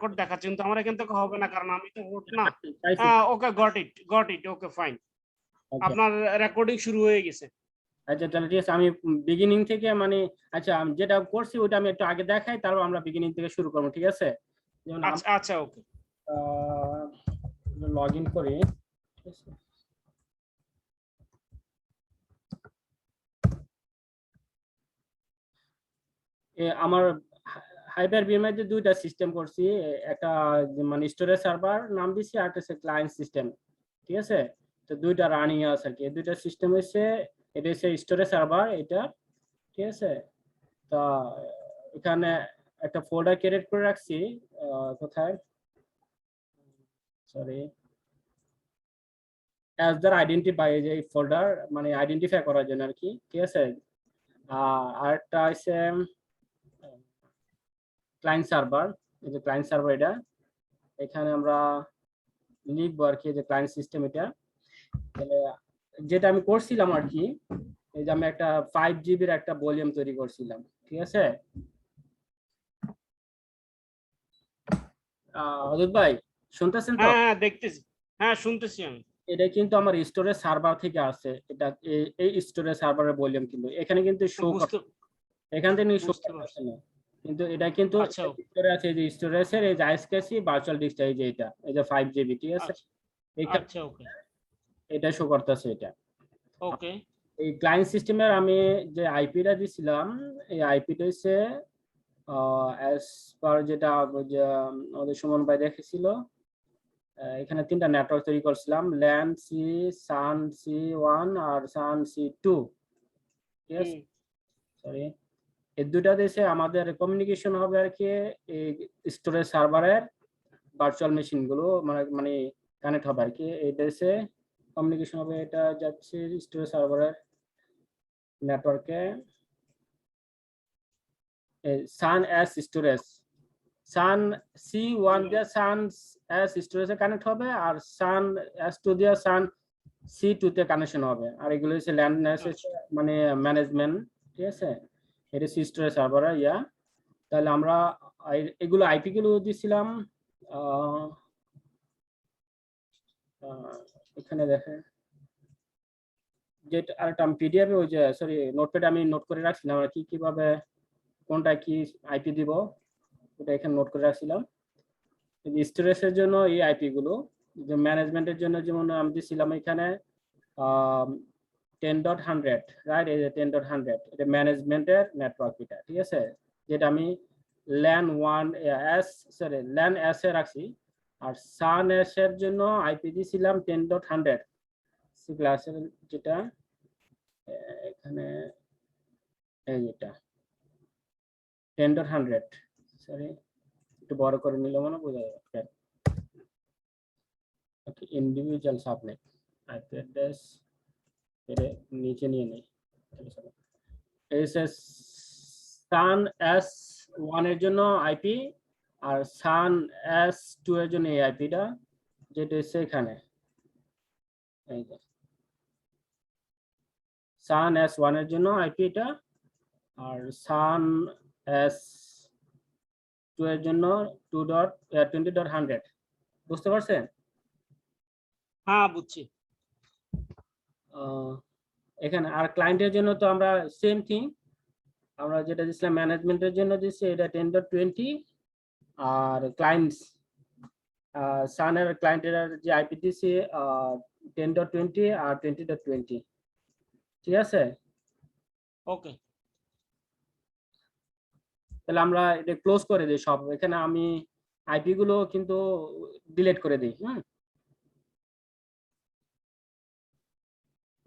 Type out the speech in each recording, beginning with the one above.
Record দেখাচ্ছে, কিন্তু আমার এখান থেকে হবে না কারণ আমি তো হোস্ট না। পাইছি। ওকে, গট ইট, ওকে ফাইন। আচ্ছা আপনার রেকর্ডিং শুরু হয়ে গেছে। আচ্ছা তাহলে ঠিক আছে, আমি বিগিনিং থেকে মানে আচ্ছা আমি যেটা করছি ওটা আমি একটু আগে দেখাই, তারপর আমরা বিগিনিং থেকে শুরু করবো, ঠিক আছে? যেমন আচ্ছা আচ্ছা, ওকে। লগ ইন করি, ঠিক আছে? আমার হাইপার ভিএমের যে দুইটা সিস্টেম করছি, একটা মানে স্টোরেজ সার্ভার নাম দিছি, আর একটা হচ্ছে ক্লায়েন্ট সিস্টেম, ঠিক আছে? তো দুইটা রানিং আছে আর কি। এই দুইটা সিস্টেম হচ্ছে, এটা হচ্ছে স্টোরেজ সার্ভার এটা, ঠিক আছে? তা এখানে একটা ফোল্ডার ক্রিয়েট করে রাখছি, কোথায়, সরি, অ্যাজ দ্য আইডেন্টিফাই, যে ফোল্ডার মানে আইডেন্টিফাই করার জন্য আর কি, ঠিক আছে? আর একটা হচ্ছে ক্লায়েন্ট সার্ভার, এই যে ক্লায়েন্ট সার্ভার এটা, এখানে আমরা লিখবো আর কি যে ক্লায়েন্ট সিস্টেম এটা। তাহলে যেটা আমি করছিলাম আর কি, এই যে আমি একটা 5 জিবির একটা ভলিউম তৈরি করছিলাম, ঠিক আছে? অজিত ভাই শুনতেছেন তো? হ্যাঁ হ্যাঁ, দেখতেছি। হ্যাঁ, শুনতেছি আমি। এটা কিন্তু আমার স্টোরেজ সার্ভার থেকে আসছে, এটা এই স্টোরেজ সার্ভারের ভলিউম, কিন্তু এখানে কিন্তু শো বুঝতে এখান থেকে শো বুঝতে পারছি। করতেছে না, কিন্তু এটা কিন্তু আচ্ছা ভিতরে আছে, এই যে স্টোরেজের এই যে আইএসকেসি ভার্চুয়াল ডিস্কটা, এই যে এটা, এই যে 5 জিবি, ঠিক আছে? আচ্ছা এখানে আচ্ছা, ওকে এটা শো করতেছে এটা। ওকে। এই ক্লায়েন্ট সিস্টেমের আমি যে আইপিটা দিছিলাম, এই আইপিটা হচ্ছে অ্যাজ পার যেটা যে আমাদের সুমন ভাই দেখেছিল, এখানে তিনটা নেটওয়ার্ক তৈরি করছিলাম, ল্যান সি, সান সি 1 আর সান সি 2, ঠিক আছে? সরি, এই দুটা দেশে আমাদের কমিউনিকেশন হবে আর কি, এই স্টোরেজ সার্ভারের ভার্চুয়াল মেশিন গুলো মানে মানে কানেক্ট হবে আর কি, এই দেশে কমিউনিকেশন হবে, এটা যাচ্ছে স্টোরেজ সার্ভারের নেটওয়ার্কে, সান এস স্টোরেজ, সান সি 1 দিয়ে সান এস স্টোরেজে কানেক্ট হবে, আর সান এস 2 দিয়ে সান সি 2 তে কানেকশন হবে, আর এগুলো হচ্ছে ল্যান্ড মানে ম্যানেজমেন্ট, ঠিক আছে? এটা স্টোরেজ সার্ভার ইয়া। তাহলে আমরা এগুলো আইপি গুলো দিছিলাম, এখানে দেখেন যেটা আরেকটা আমি পিডিএফ ওই যে সরি নোটপ্যাডে আমি নোট করে রাখছিলাম আর কি, কিভাবে কোনটা কি আইপি দিব, ওটা এখানে নোট করে রাখছিলাম। স্টোরেজের জন্য এই আইপি গুলো, যে ম্যানেজমেন্টের জন্য যেমন আমি দিছিলাম এখানে 10.100, রাইট? এই যে 10.100 এটা ম্যানেজমেন্টের নেটওয়ার্ক, এটা ঠিক আছে? যেটা আমি LAN 1 S, sorry LAN S A রাখছি, আর সান এস এর জন্য আইপি দিছিলাম 10.100 সি ক্লাসের, যেটা এখানে এই এটা 10.100, সরি একটু বড় করে নিলে মনে বোঝা যাবে। ওকে, ইন্ডিভিজুয়াল সাবনেট আইপি অ্যাড্রেস এর নিচে নিয়ে নেই, এসএস সান এস 1 এর জন্য আইপি, আর সান এস 2 এর জন্য এই আইপিটা, যেটা হচ্ছে এখানে, এই যে সান এস 1 এর জন্য আইপি এটা, আর সান এস 2 এর জন্য 20.100, বুঝতে পারছেন? হ্যাঁ, বুঝছি। এখানে আর ক্লায়েন্টের জন্য তো আমরা সেম থিং, আমরা যেটা দিছিলাম ম্যানেজমেন্টের জন্য দিচ্ছি এটা 10.20, আর ক্লায়েন্টস সানের ক্লায়েন্টের যে আইপি দিছি 10.20 আর 20.20, ঠিক আছে? ওকে, তাহলে আমরা এটা ক্লোজ করে দিই সব, এখানে আমি আইপি গুলো কিন্তু ডিলিট করে দিই।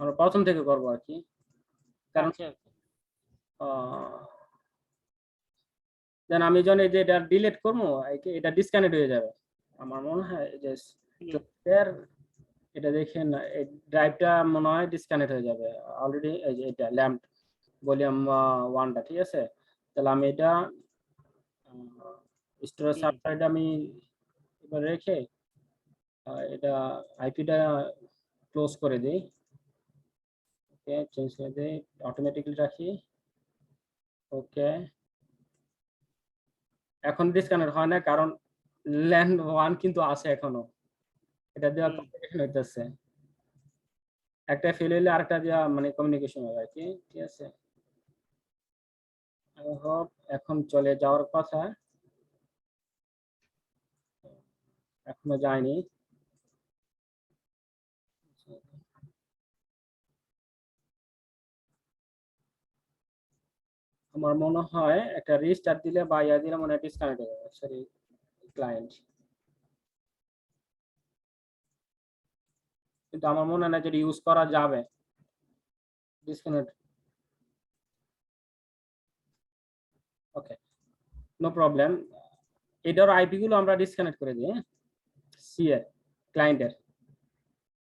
আমরা প্রথম থেকে করবো আর কি, কারণ আচ্ছা দেন আমি যখন এই যে এটা ডিলিট করবো, এটা ডিসকানেক্ট হয়ে যাবে আমার মনে হয়, যে এটা দেখেন এই ড্রাইভটা মনে হয় ডিসকানেক্ট হয়ে যাবে অলরেডি, এই যে এটা ল্যাম্প ভলিউম 1টা, ঠিক আছে? তাহলে আমি এটা স্টোরেজ সার্ভারটা আমি এবার রেখে এটা আইপিটা ক্লোজ করে দিই, ওকে চেঞ্জ করে দিই, অটোমেটিক্যালি রাখি, ওকে। এখন ডিসকানেক্ট হয় না, কারণ ল্যান্ড 1 কিন্তু আছে এখনো, এটা দেওয়া হুম। কমিউনিকেশন হইতেছে, একটা ফেল হইলে আরেকটা দেওয়া মানে কমিউনিকেশন হবে আর কি, ঠিক আছে। আই হোপ এখন চলে যাওয়ার কথা, এখনো যায়নি। আমার মনে হয় একটা রিস্টার্ট দিলে বা ইয়া দিলে মনে হয় ডিসকানেক্ট হয়ে যাবে, সরি ক্লায়েন্ট, কিন্তু আমার মনে হয় না যেটা ইউজ করা যাবে, ডিসকানেক্ট। ওকে, নো প্রবলেম, এটার আইপি গুলো আমরা ডিসকানেক্ট করে দিই, সি এর ক্লায়েন্টের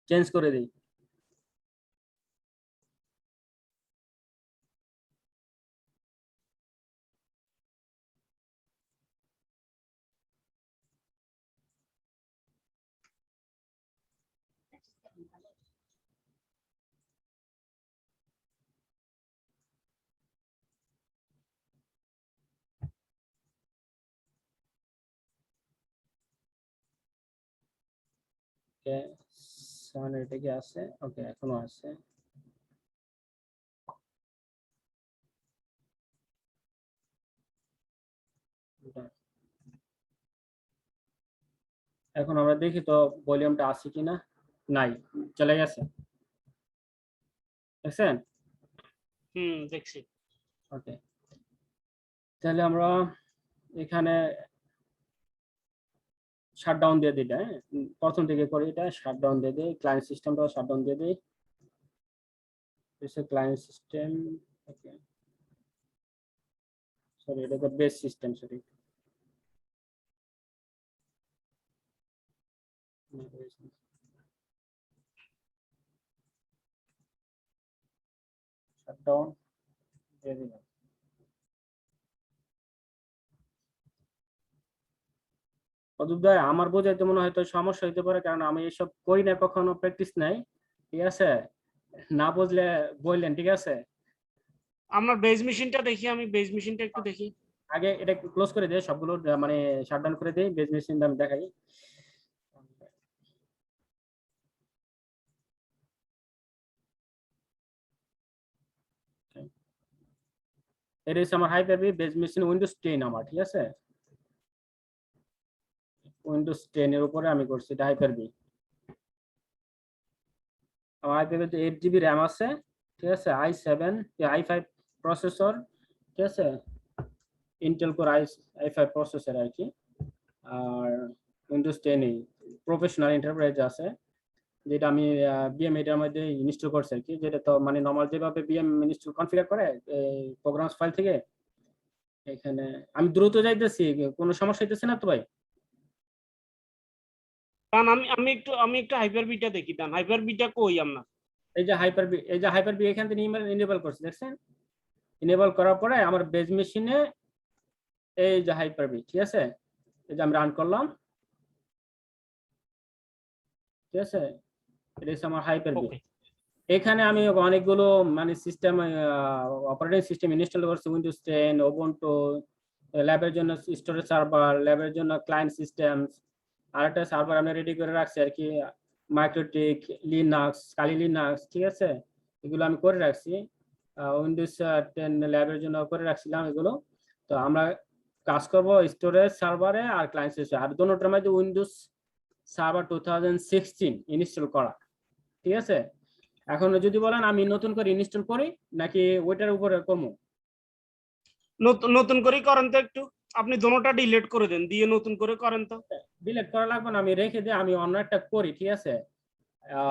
চেঞ্জ করে দিই। ওকে, 7 এটা কি আছে? ওকে, এখনো আছে। এখন আমরা দেখি তো ভলিউমটা আছে কিনা, নাই, চলে গেছে, দেখছেন? দেখছি। ওকে, তাহলে আমরা এখানে শাটডাউন দিয়ে দিই, হ্যাঁ প্রথম থেকে করি, এটা শাটডাউন দিয়ে দিই, ক্লায়েন্ট সিস্টেমটাও শাটডাউন দিয়ে দিই, ক্লায়েন্ট সিস্টেম, ওকে সরি এটা তো বেস সিস্টেম, সরি শাটডাউন দিয়ে দিলাম। অদূপ ভাই আমার বোঝাইতে মনে হয় তো সমস্যা হইতে পারে, কারণ আমি এসব করি না, কখনো প্র্যাকটিস নাই, ঠিক আছে, না বুঝলে বললেন, ঠিক আছে। আপনার বেজ মেশিনটা দেখি, আমি বেজ মেশিনটা একটু দেখি। আগে এটা একটু ক্লোজ করে দিই, সবগুলো মানে শাটডাউন করে দিই, বেস মেশিনটা আমি দেখাই। এটা হচ্ছে আমার হাইপার-ভি বেস মেশিন, উইন্ডোজ 10 আমার, ঠিক আছে, উইন্ডোজ 10 এর উপরে আমি করছি এটা হাইপার-ভি। আমার হাইপার-ভিতে 8 জিবি র্যাম আছে, ঠিক আছে, i5 প্রসেসর, ঠিক আছে, ইন্টেল কোর i5 প্রসেসর আর কি, আর উইন্ডোজ 10 এই প্রফেশনাল এন্টারপ্রাইজ আছে, যেটা আমি বিএম এটার মধ্যে ইনস্টল করছি আর কি, যেটা তো মানে নরমাল যেভাবে বিএম ইনস্টল কনফিগার করে প্রোগ্রামস ফাইল থেকে। এখানে আমি দ্রুত যাইতেছি, কোনো সমস্যা হইতেছে না তো ভাই? কারণ আমি একটু হাইপার বিটা দেখি, দেন হাইপার বিটা কই আপনার? এই যে হাইপার বি এখান থেকে ইনেবল করছি, দেখছেন? ইনেবল করার পরে আমার বেজ মেশিনে এই যে হাইপার বি, ঠিক আছে, এই যে আমি রান করলাম, ঠিক আছে, এটা হচ্ছে আমার হাইপার বি। ওকে। এখানে আমি অনেকগুলো মানে সিস্টেম, অপারেটিং সিস্টেম ইনস্টল করছি, উইন্ডোজ 10, উবুন্টু, ল্যাবের জন্য স্টোরেজ সার্ভার, ল্যাবের জন্য ক্লায়েন্ট সিস্টেম, আর একটা সার্ভার আমি রেডি করে রাখছি আর কি, মাইক্রোটিক, লিনাক্স, কালি লিনাক্স, ঠিক আছে, এগুলো আমি করে রাখছি, উইন্ডোজ 10 ল্যাবের জন্য করে রাখছিলাম এগুলো। তো আমরা কাজ করব স্টোরেজ সার্ভারে আর ক্লায়েন্ট সিস্টেম, আর দুটোটার মধ্যে উইন্ডোজ সার্ভার 2016 ইনস্টল করা, ঠিক আছে। এখন যদি বলেন আমি নতুন করে ইনস্টল করি নাকি ওইটার উপরে কমু? নতুন নতুন করেই করেন তো একটু, আপনি দোনোটা ডিলিট করে দেন, দিয়ে নতুন করে করেন তো। ডিলিট করা লাগবে না, আমি রেখে দিই, আমি অন্য একটা করি, ঠিক আছে।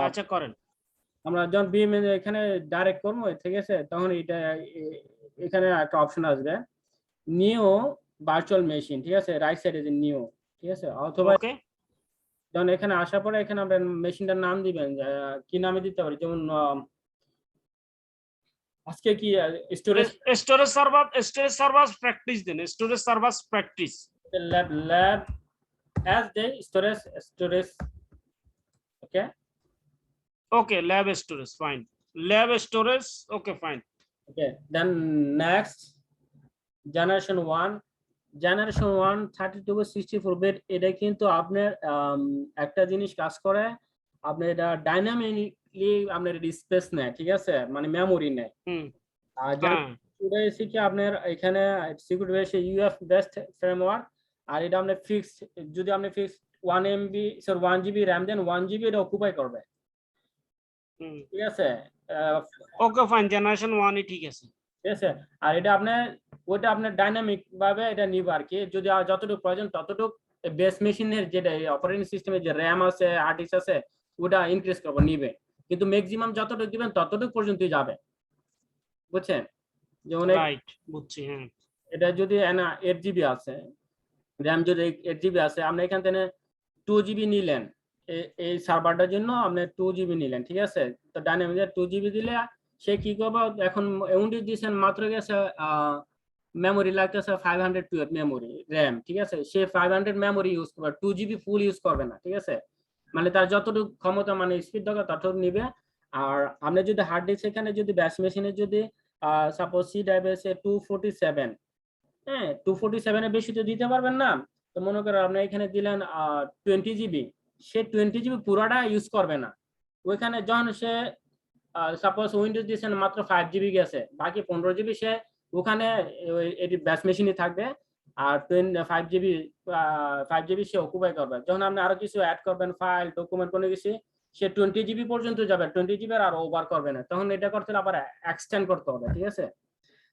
আচ্ছা করেন। আমরা যখন বিএম এখানে ডাইরেক্ট করবো, ঠিক আছে, তখন এটা এখানে একটা অপশন আসবে, নিউ ভার্চুয়াল মেশিন, ঠিক আছে, রাইট সাইডে যে নিউ, ঠিক আছে, অথবা ওকে। যখন এখানে আসার পরে এখানে আমরা মেশিনটার নাম দিবেন, কি নামে দিতে পারি, যেমন আজকে কি স্টোরেজ স্টোরেজ সার্ভার প্র্যাকটিস দেন, storage server practice. Lab as the storage, okay, okay, lab storage fine, lab storage, okay fine. then next generation 1 generation 1 32/64 bit এটা কিন্তু আপনার একটা জিনিস কাজ করে, আপনার এটা ডাইনামিকলি আপনার স্পেস নেয়, ঠিক আছে, মানে মেমোরি নেয়। হুম আর হ্যাঁ যেটা এসে কি আপনার এখানে সিকিউরিটি বেসে ইউএফ বেস্ট ফ্রেমওয়ার্ক, আর এটা আপনি ফিক্সড, যদি আপনি ফিক্সড 1 MB 1 GB র্যাম দেন 1 GB এটা অকুপাই করবে, হুম ঠিক আছে। ওকে ফাইন, জেনারেশন 1 ঠিক আছে। ঠিক আছে, আর এটা আপনার ওইটা আপনার ডাইনামিক ভাবে এটা নিবে আর কি, যদি যতটুকু প্রয়োজন ততটুকু বেস মেশিনের যেটা অপারেটিং সিস্টেমের যে র্যাম আছে হার্ড ডিস্ক আছে ওটা ইনক্রিজ করবে নিবে, কিন্তু ম্যাক্সিমাম যতটুকু দিবেন ততটুকু পর্যন্তই যাবে, বুঝছেন। যেমন রাইট, বুঝছি হ্যাঁ। এটা যদি 8 GB আছে র্যাম, যদি 8 GB আছে, আপনি এখান থেকে 2 GB নিলেন, এই সার্ভারটার জন্য আপনি 2 GB নিলেন, ঠিক আছে। তো ডাইনামিক 2 GB দিলে সে কি করবে, এখন উইন্ডোজ দিয়েছেন মাত্র গেছে মেমোরি লাগতেছে 512 মেমোরি র্যাম, ঠিক আছে, সে 500 মেমোরি ইউজ করবে, 2 GB ফুল ইউজ করবে না, ঠিক আছে, মানে তার যতটুকু ক্ষমতা মানে স্পিড দরকার ততটুকু নিবে। আর আপনি যদি হার্ড ডিস্ক এখানে যদি ব্যাশ মেশিনে যদি সাপোজ সি ড্রাইভ আছে 247, হ্যাঁ 247 বেশি তো দিতে পারবেন না, তো মনে করেন আপনি এখানে দিলেন 20 GB, সে 20 GB পুরাটা ইউজ করবে না, ওইখানে যখন সে সাপোজ উইন্ডোজ দিয়েছেন মাত্র 5 GB গেছে, বাকি 15 GB সে ওখানে এটি ব্যাচ মেশিনই থাকবে, আর 5 GB সে অকুপাই করবে। যখন আপনি আরো কিছু অ্যাড করবেন ফাইল ডকুমেন্ট কোনো কিছু, সে 20 GB পর্যন্ত যাবে, 20 GB আর ওভার করবে না, তখন এটা করতে হলে আবার এক্সটেন্ড করতে হবে, ঠিক আছে।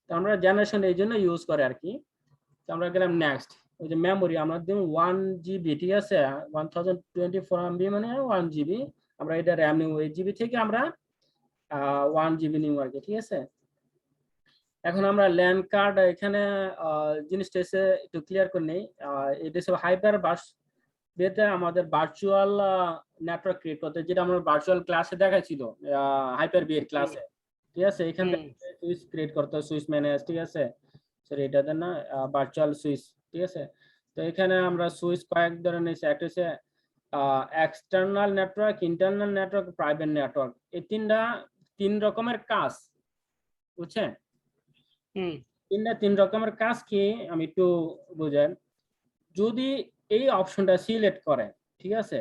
তো আমরা জেনারেশন এই জন্য ইউজ করে আর কি। তো আমরা গেলাম নেক্সট, ওই যে মেমোরি আমরা দিন 1 GB, ঠিক আছে, 1024 MB মানে 1 GB, আমরা এটা র্যাম নিব 8 GB থেকে আমরা 1 GB নিব আর কি, ঠিক আছে। এখন আমরা ল্যান কার্ড এখানে জিনিসটা এসে একটু ক্লিয়ার করে নেই, এটা হচ্ছে হাইপার বাস বেতে আমাদের ভার্চুয়াল নেটওয়ার্ক ক্রিয়েট করতে, যেটা আমরা ভার্চুয়াল ক্লাসে দেখাইছিল হাইপার বি এর ক্লাসে, ঠিক আছে, এখান থেকে সুইচ ক্রিয়েট করতে হয়, সুইচ ম্যানেজ, ঠিক আছে, সরি এটাতে না ভার্চুয়াল সুইচ, ঠিক আছে। তো এখানে আমরা সুইচ কয়েক ধরনের, একটা হচ্ছে external network, internal network, private network, এই তিন রকমের কাজ, বুঝছেন। তিন রকমের কাজ কি আমি একটু বুঝেন, যদি এই অপশনটা সিলেক্ট করে, ঠিক আছে,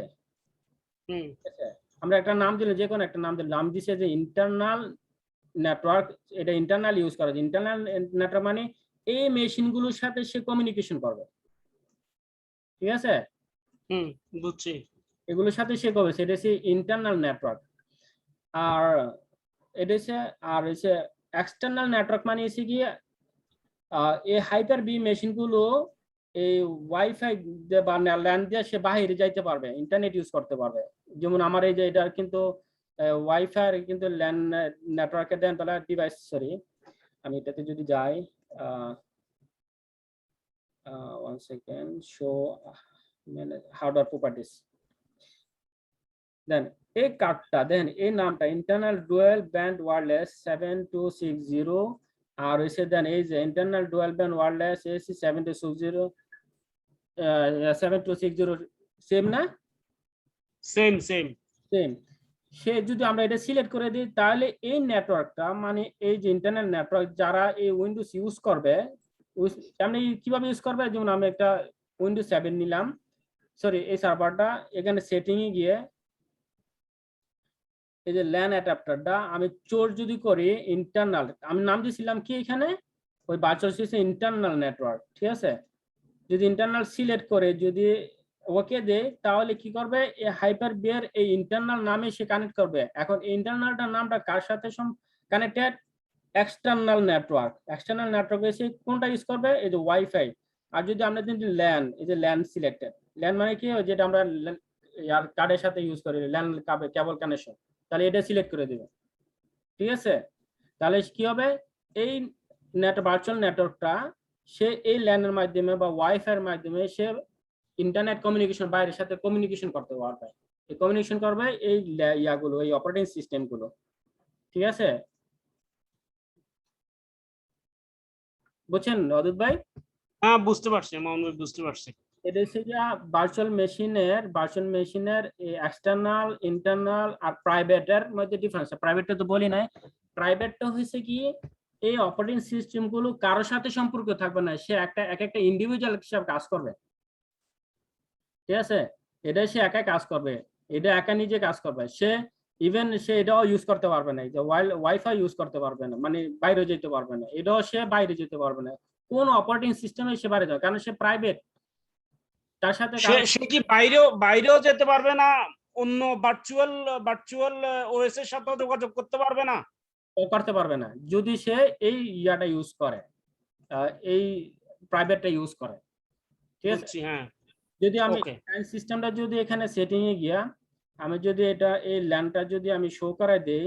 আমরা একটা নাম দিলে, যে কোনো একটা নাম দিলে, নাম দিছে যে ইন্টারনাল নেটওয়ার্ক, এটা ইন্টারনাল ইউজ করা, ইন্টারনাল নেটওয়ার্ক মানে এই মেশিনগুলোর সাথে সে কমিউনিকেশন করবে, ঠিক আছে, বুঝছি, এগুলোর সাথে সে করবে, সেটা হচ্ছে ইন্টারনাল নেটওয়ার্ক। আর এটা হচ্ছে এক্সটার্নাল নেটওয়ার্ক মানে হচ্ছে কি এই হাইপার বি মেশিনগুলো এই ওয়াইফাই বা ল্যান দিয়ে সে বাইরে যাইতে পারবে, ইন্টারনেট ইউজ করতে পারবে। যেমন আমার এই যে এটা কিন্তু ওয়াইফাই কিন্তু ল্যান নেটওয়ার্কে দেন তাহলে ডিভাইস, সরি আমি এটাতে যদি যাই, one second, show hardware properties, then এই কার্ডটা দেন, এই নামটা ইন্টারনাল ডুয়াল ব্যান্ড ওয়্যারলেস 7260, আর হইছে দেন এই যে internal dual band wireless AC 7260 same না, সেম সেম। সে যদি আমরা এটা সিলেক্ট করে দিই তাহলে এই নেটওয়ার্কটা মানে এই যে ইন্টারনেট নেটওয়ার্ক যারা এই উইন্ডোজ ইউজ করবে, আপনি কিভাবে ইউজ করবে, যেমন আমি একটা উইন্ডোজ 7 নিলাম, সরি এই সার্ভারটা, এখানে সেটিং এ গিয়ে এই যে ল্যান অ্যাডাপ্টারটা আমি চোর যদি করি ইন্টারনাল, আমি নাম দিয়েছিলাম কি এখানে ওই ভার্চুয়াল সুইচে ইন্টারনাল নেটওয়ার্ক, ঠিক আছে, যদি ইন্টারনাল সিলেক্ট করে যদি ওকে দেয় তাহলে কি করবে, এই হাইপার বিয়ার এই ইন্টারনাল নামে সে কানেক্ট করবে। এখন ইন্টারনালটার নামটা কার সাথে connected, external network, external network এসে কোনটা ইউজ করবে, এই যে ওয়াইফাই। আর যদি আমরা যদি ল্যান, এই যে ল্যান সিলেক্টেড, ল্যান মানে কি যেটা আমরা কার্ডের সাথে ইউজ করি, ল্যান কেবল কানেকশন, তাহলে এটা সিলেক্ট করে দিবে, ঠিক আছে। তাহলে কি হবে, এই ভার্চুয়াল নেটওয়ার্কটা সে এই ল্যানের মাধ্যমে বা ওয়াইফাই এর মাধ্যমে সে ইন্টারনেট কমিউনিকেশন বাইরের সাথে কমিউনিকেশন করতে পারবে, এই কমিউনিকেশন করবে এই ইয়াগুলো, এই অপারেটিং সিস্টেম গুলো, ঠিক আছে, বুঝছেন অদূত ভাই? হ্যাঁ বুঝতে পারছি, বুঝতে পারছি। এটা হচ্ছে যে ভার্চুয়াল মেশিনের এক্সটার্নাল, ইন্টারনাল আর প্রাইভেটের মধ্যে ডিফারেন্স। প্রাইভেটটা তো বলি নাই, প্রাইভেটটা হচ্ছে কি এই অপারেটিং সিস্টেম গুলো কারোর সাথে সম্পর্ক থাকবে না, সে একটা ইন্ডিভিজুয়াল হিসাবে কাজ করবে, ঠিক আছে। এটা সে একা কাজ করবে, এটা একা নিজে কাজ করবে, সে ইভেন সে এটাও ইউজ করতে পারবে না, যে ওয়াইফাই ইউজ করতে পারবে না, মানে বাইরে যেতে পারবে না, এটাও সে বাইরে যেতে পারবে না, কোন অপারেটিং সিস্টেমে সে বাইরে যাবে, কারণ সে প্রাইভেট, তার সাথে সে সে কি বাইরেও যেতে পারবে না, অন্য ভার্চুয়াল ওএস এর সাথে যোগাযোগ করতে পারবে না? করতে পারবে না যদি সে এই ইয়াটা ইউজ করে, এই প্রাইভেটটা ইউজ করে, ঠিক আছে। বুঝছি, হ্যাঁ। যদি আমি ওকে। সিস্টেমটা যদি এখানে সেটিং এ গিয়া আমি যদি এটা এই ল্যান্ডটা যদি আমি শো করাই দেই,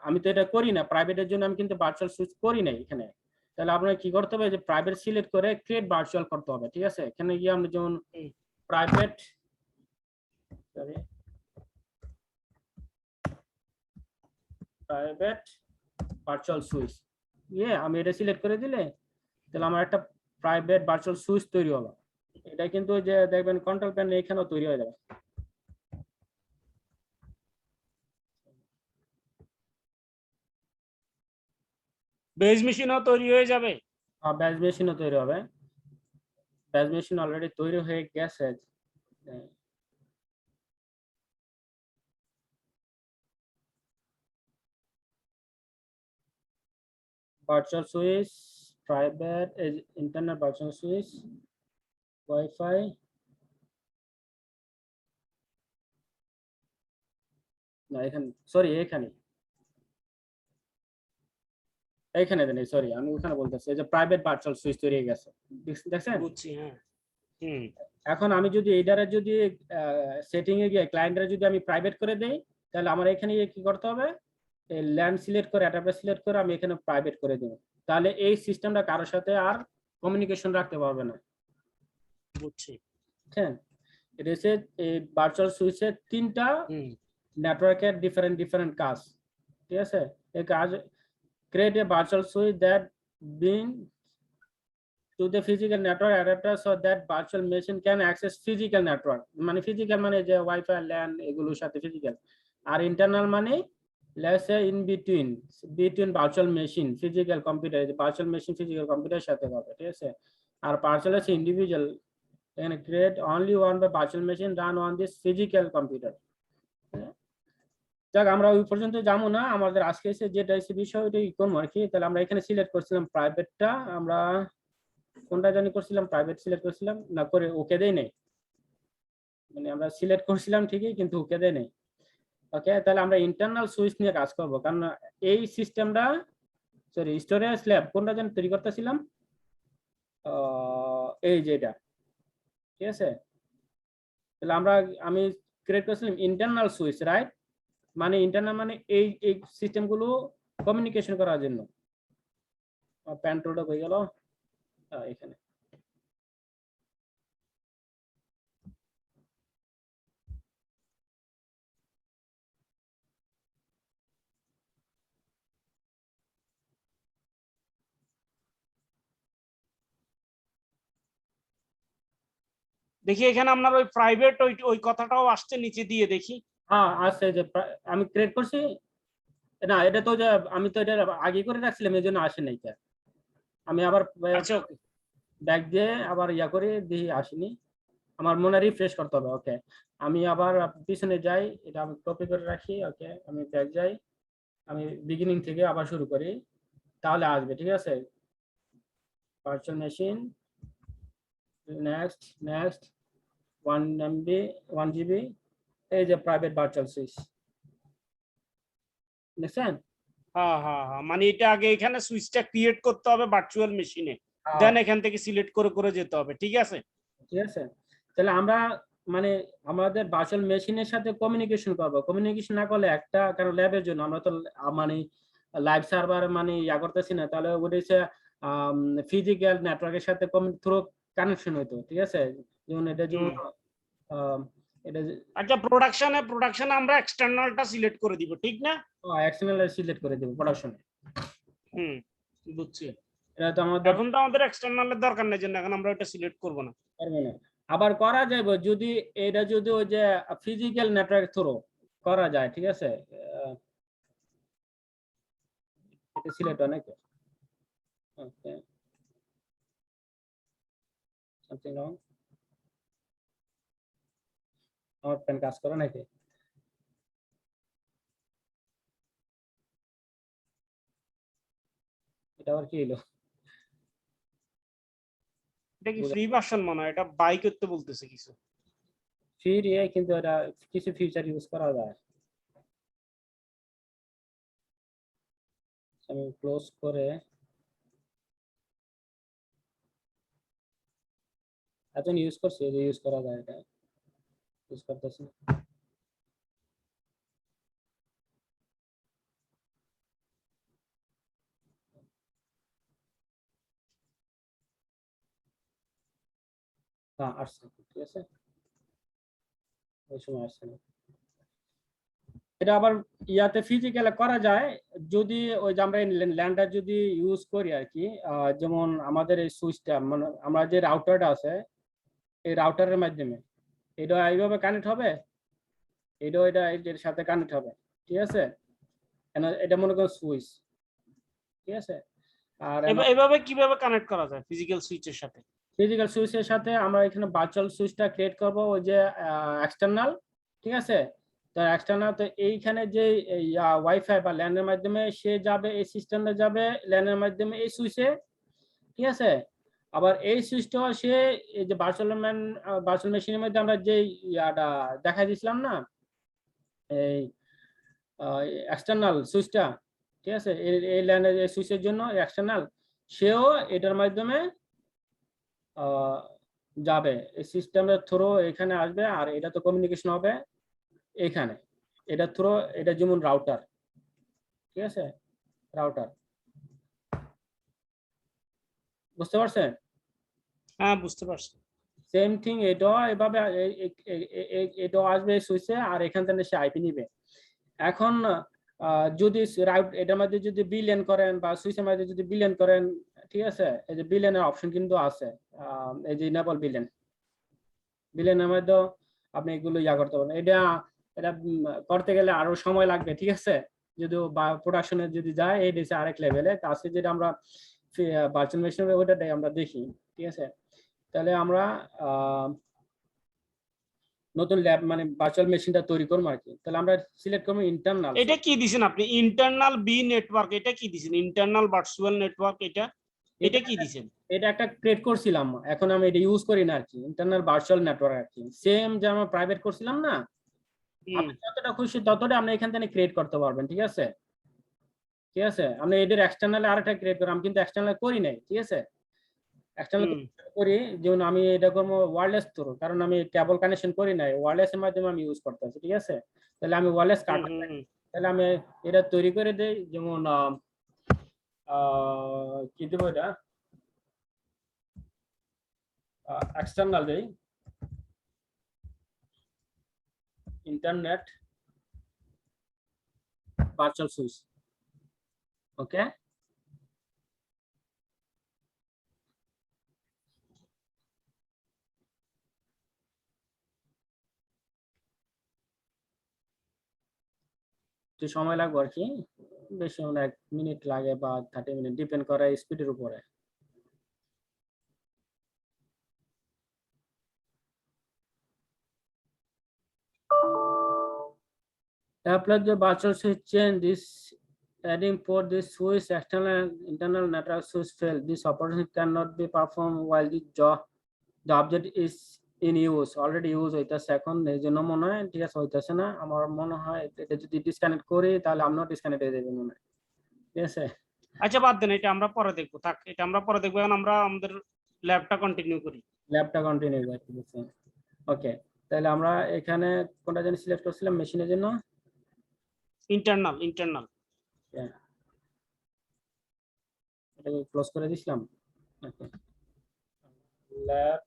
আমি তো এটা করি না প্রাইভেটের জন্য, আমি কিন্তু ভার্চুয়াল সুইচ করি না এখানে, তাহলে আপনাকে কি করতে হবে, যে প্রাইভেট সিলেক্ট করে ক্রিয়েট ভার্চুয়াল করতে হবে, ঠিক আছে। এখানে গিয়ে আমরা যেমন প্রাইভেট ভার্চুয়াল সুইচ, আমি এটা সিলেক্ট করে দিলে তাহলে আমার একটা প্রাইভেট ভার্চুয়াল সুইচ তৈরি হলো। এটা কিন্তু যে দেখবেন কন্ট্রোল প্যানেল এখানেও তৈরি হয়ে যাবে। বেজ মেশিনও তৈরি হয়ে যাবে। ব্যাচ মেশিনও তৈরি হবে, ব্যাচ মেশিন অলরেডি তৈরি হয়ে গেছে। Virtual switch, private, internet virtual switch, wifi, না এখানে সরি এইখানে দেন, সরি আমি ওখানে বলতেছি, এই যে প্রাইভেট ভার্চুয়াল সুইচ তৈরি হয়ে গেছে, দেখছেন। বুঝছি, হ্যাঁ। হুম। এখন আমি যদি এইটারে যদি সেটিং এ গিয়ে ক্লায়েন্টরে যদি আমি প্রাইভেট করে দেই, তাহলে আমার এখানে গিয়ে কি করতে হবে, ল্যান্ড সিলেক্ট করে অ্যাডাপ্টার সিলেক্ট করে আমি এখানে প্রাইভেট করে দেব, তাহলে এই সিস্টেমটা কারোর সাথে আর কমিউনিকেশন রাখতে পারবে না। বুঝছি। হ্যাঁ, এটা হচ্ছে এই ভার্চুয়াল সুইচের তিনটা নেটওয়ার্কের ডিফারেন্ট কাজ, ঠিক আছে। এই কাজ create a virtual switch that being to the physical network adapter so that virtual machine can access physical network, মানে physical মানে যে ওয়াইফাই LAN এগুলোর সাথে physical, আর internal মানে let's say in between virtual machine physical computer, virtual machine physical computer সাথে হবে, ঠিক আছে। আর partial আছে individual, and create only one by virtual machine run on this physical computer। যাক, আমরা ওই পর্যন্ত যাবো না, আমাদের আজকে এসে যেটা এসে বিষয় ওইটাই করবো আর কি। তাহলে আমরা এখানে সিলেক্ট করছিলাম প্রাইভেটটা, আমরা কোনটা জানি করছিলাম, প্রাইভেট সিলেক্ট করছিলাম না, করে ওকে দেই নাই, মানে আমরা সিলেক্ট করছিলাম ঠিকই কিন্তু ওকে দেই নাই। ওকে, তাহলে আমরা ইন্টারনাল সুইচ নিয়ে কাজ করব, কারণ এই সিস্টেমটা সরি স্টোরেজ স্ল্যাব কোনটা জানি তৈরি করতেছিলাম, এই যেটা, ঠিক আছে। তাহলে আমি ক্রিয়েট করছিলাম ইন্টারনাল সুইচ, রাইট, মানে ইন্টারনাল মানে এই সিস্টেম গুলো কমিউনিকেশন করার জন্য। প্যান টুলটা হয়ে গেল এখানে, দেখি এখানে আপনার ওই প্রাইভেট ওই কথাটাও আসছে নিচে দিয়ে, দেখি। আছে যে আমি ক্রিয়েট করছি, না এটা তো যে আমি তো এটা আগে করে রাখছিলাম এই জন্য আসে নাই, আমি আবার আচ্ছা, ব্যাক দিয়ে আবার ইয়া করে দিয়ে আসেনি, আমার মনে রিফ্রেশ করতে হবে। ওকে, আমি আবার পিছনে যাই, এটা আমি কপি করে রাখি। ওকে, আমি ব্যাক যাই, আমি বিগিনিং থেকে আবার শুরু করি, তাহলে আসবে, ঠিক আছে। ভার্চুয়াল মেশিন, নেক্সট 1 GB, এই যে প্রাইভেট ভার্চুয়াল সুইচ, দেখছেন। হ্যাঁ হ্যাঁ হ্যাঁ, মানে এটা আগে এখানে সুইচটা ক্রিয়েট করতে হবে ভার্চুয়াল মেশিনে, দেন এখান থেকে সিলেক্ট করে করে যেতে হবে, ঠিক আছে। ঠিক আছে, তাহলে আমরা মানে আমাদের ভার্চুয়াল মেশিনের সাথে কমিউনিকেশন করব, কমিউনিকেশন না করলে একটা, কারণ ল্যাবের জন্য আমরা তো মানে লাইভ সার্ভার মানে ইয়া করতেছি না, তাহলে ওটা হচ্ছে ফিজিক্যাল নেটওয়ার্কের সাথে থ্রু কানেকশন হইতো, ঠিক আছে। যেমন এটা যেমন এটা আচ্ছা, প্রোডাকশনে আমরা এক্সটার্নালটা সিলেক্ট করে দিব, ঠিক না? এক্সটার্নাল সিলেক্ট করে দেব প্রোডাকশনে। বুঝছি। এটা তো এখন তো আমাদের এক্সটার্নালের দরকার নেই, জন্য এখন আমরা ওটা সিলেক্ট করব না। পারবে না, আবার করা যাবে যদি এটা যদি ওই যে ফিজিক্যাল নেটওয়ার্ক থ্রু করা যায়, ঠিক আছে। এটা সিলেক্ট হয় নাকি? ওকে, সামথিং রং। আমার পেন কাজ করে নাকি? এটা আবার কি হলো? এটা কি ফ্রি ভার্সন মনে হয়, এটা বাই করতে বলতেছে কিছু। ফ্রি কিন্তু এটা কিছু ফিচার ইউজ করা যায়। আমি ক্লোজ করে এখন ইউজ করছি, যে ইউজ করা যায়, এটা ইউজ করতেছি। হ্যাঁ আসছে, ঠিক আছে, ওই সময় আসছে না। এটা আবার ইয়াতে ফিজিক্যালি করা যায় যদি ওই যে আমরা ল্যান্ডার যদি ইউজ করি আর কি, যেমন আমাদের এই সুইচটা মানে আমরা যে রাউটারটা আছে এই রাউটারের মাধ্যমে এটা এইভাবে কানেক্ট হবে, এটা এর সাথে কানেক্ট হবে, ঠিক আছে। এটা মনে করো সুইচ, ঠিক আছে। আর এভাবে কিভাবে কানেক্ট করা যায় ফিজিক্যাল সুইচের সাথে? ফিজিক্যাল সুইচের সাথে আমরা এখানে ভার্চুয়াল সুইচটা ক্রিয়েট করব, ওই যে এক্সটার্নাল, ঠিক আছে। তো এক্সটার্নাল তো এইখানে যে ওয়াইফাই বা ল্যানের মাধ্যমে সে যাবে, এই সিস্টেমে যাবে ল্যানের মাধ্যমে এই সুইচে, ঠিক আছে। আবার এই সুইচটা সে এই যে ভার্চুয়াল মেশিনের মধ্যে আমরা যে ইয়াটা দেখা দিয়েছিলাম না, এই এক্সটার্নাল সুইচটা, ঠিক আছে, এই ল্যানের এই সুইচের জন্য এক্সটার্নাল, সেও এটার মাধ্যমে যাবে, এই সিস্টেমের থ্রু এখানে আসবে, আর এটা তো কমিউনিকেশন হবে এখানে, এটা থ্রু, এটা যেমন রাউটার, ঠিক আছে, রাউটার, বুঝতে পারছেন? হ্যাঁ বুঝতে পারছি। সেম থিং এটাও এভাবে এটাও আসবে সুইচে, আর এখান থেকে সে আইপি নিবে। এখন যদি এটার মধ্যে যদি বিলিয়ন করেন বা সুইচের মধ্যে যদি বিলিয়ন করেন, ঠিক আছে, এই যে বিলিয়নের অপশন কিন্তু আছে, এই যে ইনেবল বিলিয়নের মধ্যে আপনি এগুলো ইয়া করতে পারেন। এটা এটা করতে গেলে আরো সময় লাগবে, ঠিক আছে, যদি বা প্রোডাকশনে যদি যায় এই দেশে আরেক লেভেলে আছে, যেটা আমরা ভার্চুয়াল মেশিনে ওইটাই আমরা দেখি, ঠিক আছে। তাহলে আমরা নতুন ল্যাব মানে ভার্চুয়াল মেশিনটা তৈরি করবো আর কি। তাহলে আমরা সিলেক্ট করবো ইন্টারনাল। এটা কি দিছেন আপনি? ইন্টারনাল বি নেটওয়ার্ক, এটা কি দিছেন? ইন্টারনাল ভার্চুয়াল নেটওয়ার্ক, এটা কি দিছেন? এটা একটা ক্রিয়েট করছিলাম, এখন আমি এটা ইউজ করি না আর কি, ইন্টারনাল ভার্চুয়াল নেটওয়ার্ক আর কি, সেম যে আমরা প্রাইভেট করছিলাম না, আপনি যতটা খুশি ততটা আপনি এখান থেকে ক্রিয়েট করতে পারবেন, ঠিক আছে, ঠিক আছে। আপনি এদের এক্সটার্নাল আরেকটা ক্রিয়েট করি, আমি কিন্তু এক্সটার্নাল করি নাই, ঠিক আছে। এক্সটার্নাল করি যেমন আমি এটা করবো ওয়্যারলেস থ্রু, কারণ আমি কেবল কানেকশন করি নাই, ওয়্যারলেস এর মাধ্যমে আমি ইউজ করতেছি, ঠিক আছে। তাহলে আমি ওয়্যারলেস কার্ড, তাহলে আমি এটা তৈরি করে দেই, যেমন কি দেবো, এটা এক্সটার্নাল দেই, ইন্টারনেট ভার্চুয়াল সুইচ, ওকে। একটু সময় লাগবে আর কি, বেশি 1 মিনিট লাগে বা 30 মিনিট, ডিপেন্ড করে স্পিডের উপরে। Apply the virtual switch change this adding port this switch external and internal network switch fail. This operation cannot be performed while the object is in use. Already use হইতাছে এখন, এই জন্য মনে হয় ঠিক আছে হইতাছে না। আমার মনে হয় এটা যদি ডিসকানেক্ট করি তাহলে আপনিও ডিসকানেক্ট হয়ে যাবে মনে হয়, ঠিক আছে। আচ্ছা বাদ দেন, এটা আমরা পরে দেখবো, থাক এটা আমরা পরে দেখবো, এখন আমরা আমাদের ল্যাবটা কন্টিনিউ করি। ল্যাবটা কন্টিনিউ করি, ঠিক আছে, ওকে। তাহলে আমরা এখানে কোনটা জানি সিলেক্ট করছিলাম মেশিনের জন্য? ইন্টারনাল। এটাকে ক্লোজ করে দিছিলাম, okay. Lab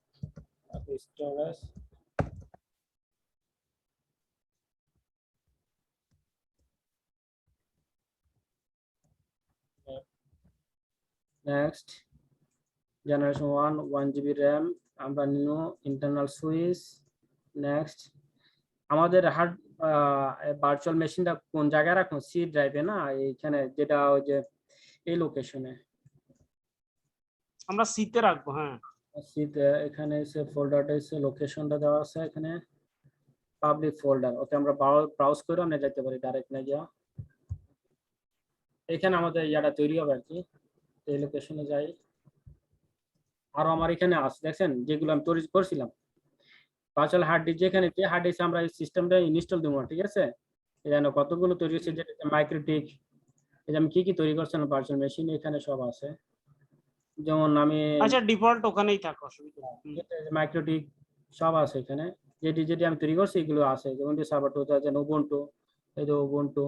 storage, next generation 1 GB RAM, আমরা নিউ ইন্টারনাল সুইচ, নেক্সট। আমাদের হার্ড ভার্চুয়াল মেশিনটা কোন জায়গায় রাখুন? সি ড্রাইভে না, এইখানে যেটা ওই যে এই লোকেশনে আমরা সিতে রাখবো। হ্যাঁ, এখানে এসে ফোল্ডারটা এসে লোকেশনটা দেওয়া আছে এখানে পাবলিক ফোল্ডার। ওকে, আমরা ব্রাউজ করে আমরা যেতে পারি ডাইরেক্ট না গিয়া। এখানে আমাদের ইয়াটা তৈরি হবে আর কি। এই লোকেশনে যাই। আর আমার এখানে আছে দেখেন যেগুলো আমি তৈরি করছিলাম ভার্চুয়াল হার্ড ডিস্ক, যেখানে যে হার্ড ডিস্ক আমরা এই সিস্টেমটা ইনস্টল দেবো, ঠিক আছে। এখানে কতগুলো তৈরি হচ্ছে, যেটা মাইক্রোটিক, এই যে আমি কি কি তৈরি করছিলাম ভার্চুয়াল মেশিন এখানে সব আছে। যেমন আমি আচ্ছা ডিফল্ট ওখানেই থাকো, অসুবিধা নেই। মাইক্রোটিক সব আছে এখানে, যেটি যেটি আমি তৈরি করছি এগুলো আছে, যেমন সার্ভার 2000, উবুন্টু, এই যে উবুন্টু,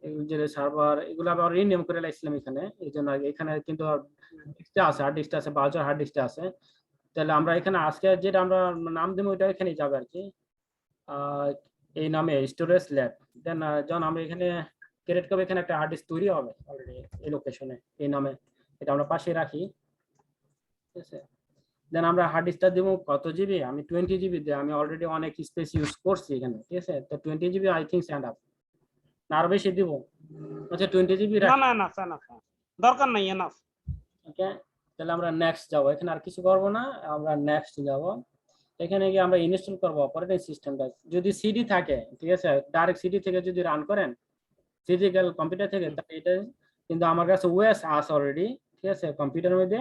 এগুলো যে সার্ভার, এগুলো আবার রিনেম করে লাইছিলাম এখানে, এই জন্য এখানে কিন্তু ডিস্কটা আছে, হার্ড ডিস্কটা আছে, ভার্চুয়াল হার্ড ডিস্কটা আছে। তাহলে আমরা এখানে আজকে যেটা আমরা নাম দেবো ওইটা এখানেই যাবে আর কি, এই নামে স্টোরেজ ল্যাব। দেন যখন আমরা এখানে ক্রিয়েট করবো, এখানে একটা হার্ড ডিস্ক তৈরি হবে অলরেডি এই লোকেশনে এই নামে, এটা আমরা পাশে রাখি, ঠিক আছে। দেন আমরা হার্ড ডিস্কটা দেবো কত জিবি, আমি 20 জিবি দিই, আমি অলরেডি অনেক স্পেস ইউজ করছি এখানে, ঠিক আছে। তো 20 GB I think stand up, না আরো বেশি দিব। আচ্ছা 20 জিবি না না না না, দরকার নাই, এনাফ। ওকে, তাহলে আমরা নেক্সট যাব, এখানে আর কিছু করবো না, আমরা নেক্সট যাব। এখানে গিয়ে আমরা ইনস্টল করবো অপারেটিং সিস্টেমটা। যদি সিডি থাকে, ঠিক আছে, ডাইরেক্ট সিডি থেকে যদি রান করেন ফিজিক্যাল কম্পিউটার থেকে, তাহলে এটা, কিন্তু আমার কাছে ওএস আছে অলরেডি, ঠিক আছে, কম্পিউটারের মধ্যে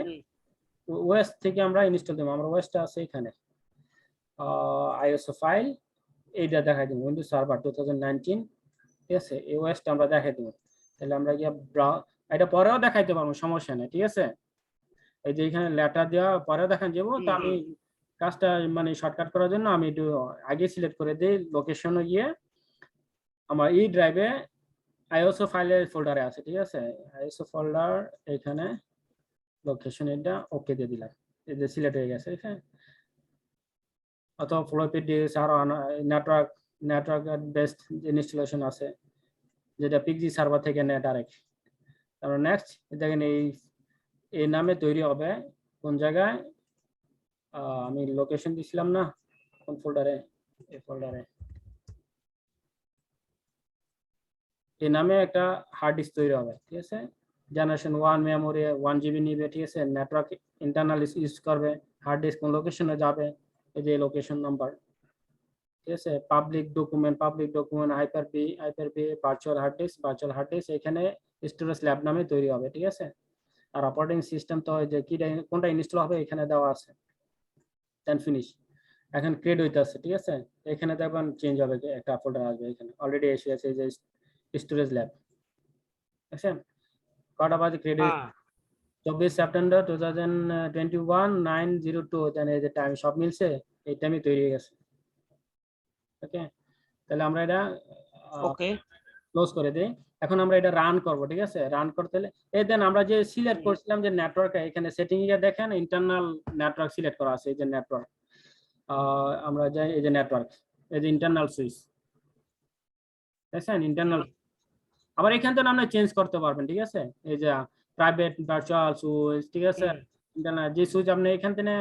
ওএস থেকে আমরা ইনস্টল দেবো। আমরা ওএসটা আছে এখানে, আইএসও ফাইল, এইটা দেখাই দেবো, উইন্ডোজ সার্ভার 2019, ঠিক আছে, এই ওএসটা আমরা দেখাই দেবো। তাহলে আমরা গিয়ে এটা পরেও দেখাইতে পারবো, সমস্যা নেই, ঠিক আছে। এই যে এখানে লেটার দেওয়া পরেও দেখান যাবো, তো আমি কাজটা মানে শর্টকাট করার জন্য আমি একটু আগে সিলেক্ট করে দিই, লোকেশনে গিয়ে আমার এই ড্রাইভে আইএসও ফাইলের ফোল্ডারে আছে, ঠিক আছে, আইএসও ফোল্ডার এখানে লোকেশন, এটা ওকে দিয়ে দিলাম, এই যে সিলেক্ট হয়ে গেছে এখানে। অথবা ফ্লোপি ডিস্ক, আরো নেটওয়ার্ক বেসড ইনস্টলেশন আছে, যেটা পিক্সি সার্ভার থেকে নেট ডাইরেক্ট। তারপর নেক্সট দেখেন এই নামে তৈরি হবে কোন জায়গায়, আমি লোকেশন দিছিলাম না কোন ফোল্ডারে, এই ফোল্ডারে এই নামে একটা হার্ড ডিস্ক তৈরি হবে, ঠিক আছে। জেনারেশন 1 মেমোরি 1 জিবি নিবে, ঠিক আছে। নেটওয়ার্ক ইন্টারনাল ইউজ করবে, হার্ড ডিস্ক কোন লোকেশনে যাবে, এই যে লোকেশন নাম্বার, ঠিক আছে। Public document hyper B virtual hard disk এখানে স্টোরেজ ল্যাব নামে তৈরি হবে, ঠিক আছে। আর অপারেটিং সিস্টেম তো যে কি কোনটা ইনস্টল হবে এখানে দেওয়া আছে, দেন ফিনিশ। এখন ক্রিয়েট হইতাছে, ঠিক আছে। এখানে দেখবেন চেঞ্জ হবে, একটা ফোল্ডার আসবে, এখানে অলরেডি এসে গেছে এই যে স্টোরেজ ল্যাব, ঠিক আছে। কটা বাজে ক্রিয়েট হয়েছে, 24 সেপ্টেম্বর 2021 9:02, দেন এই যে টাইম সব মিলছে, এই টাইমে তৈরি হয়ে গেছে। ওকে, তাহলে আমরা এটা ওকে ক্লোজ করে দেই। এখন আমরা এটা রান করব, ঠিক আছে। রান করতে হলে এই দেন আমরা যে সিলেক্ট করছিলাম যে নেটওয়ার্ক, এখানে সেটিং এ দেখেন ইন্টারনাল নেটওয়ার্ক সিলেক্ট করা আছে, এই যে নেটওয়ার্ক, আমরা যাই এই যে নেটওয়ার্ক, এই যে ইন্টারনাল সুইচ, দেখেন ইন্টারনাল। আবার এখান থেকে আপনি চেঞ্জ করতে পারবেন, ঠিক আছে। এই যে প্রাইভেট ভার্চুয়াল সুইচ, ঠিক আছে, ইন্টারনাল যে সুইচ আপনি এখান থেকে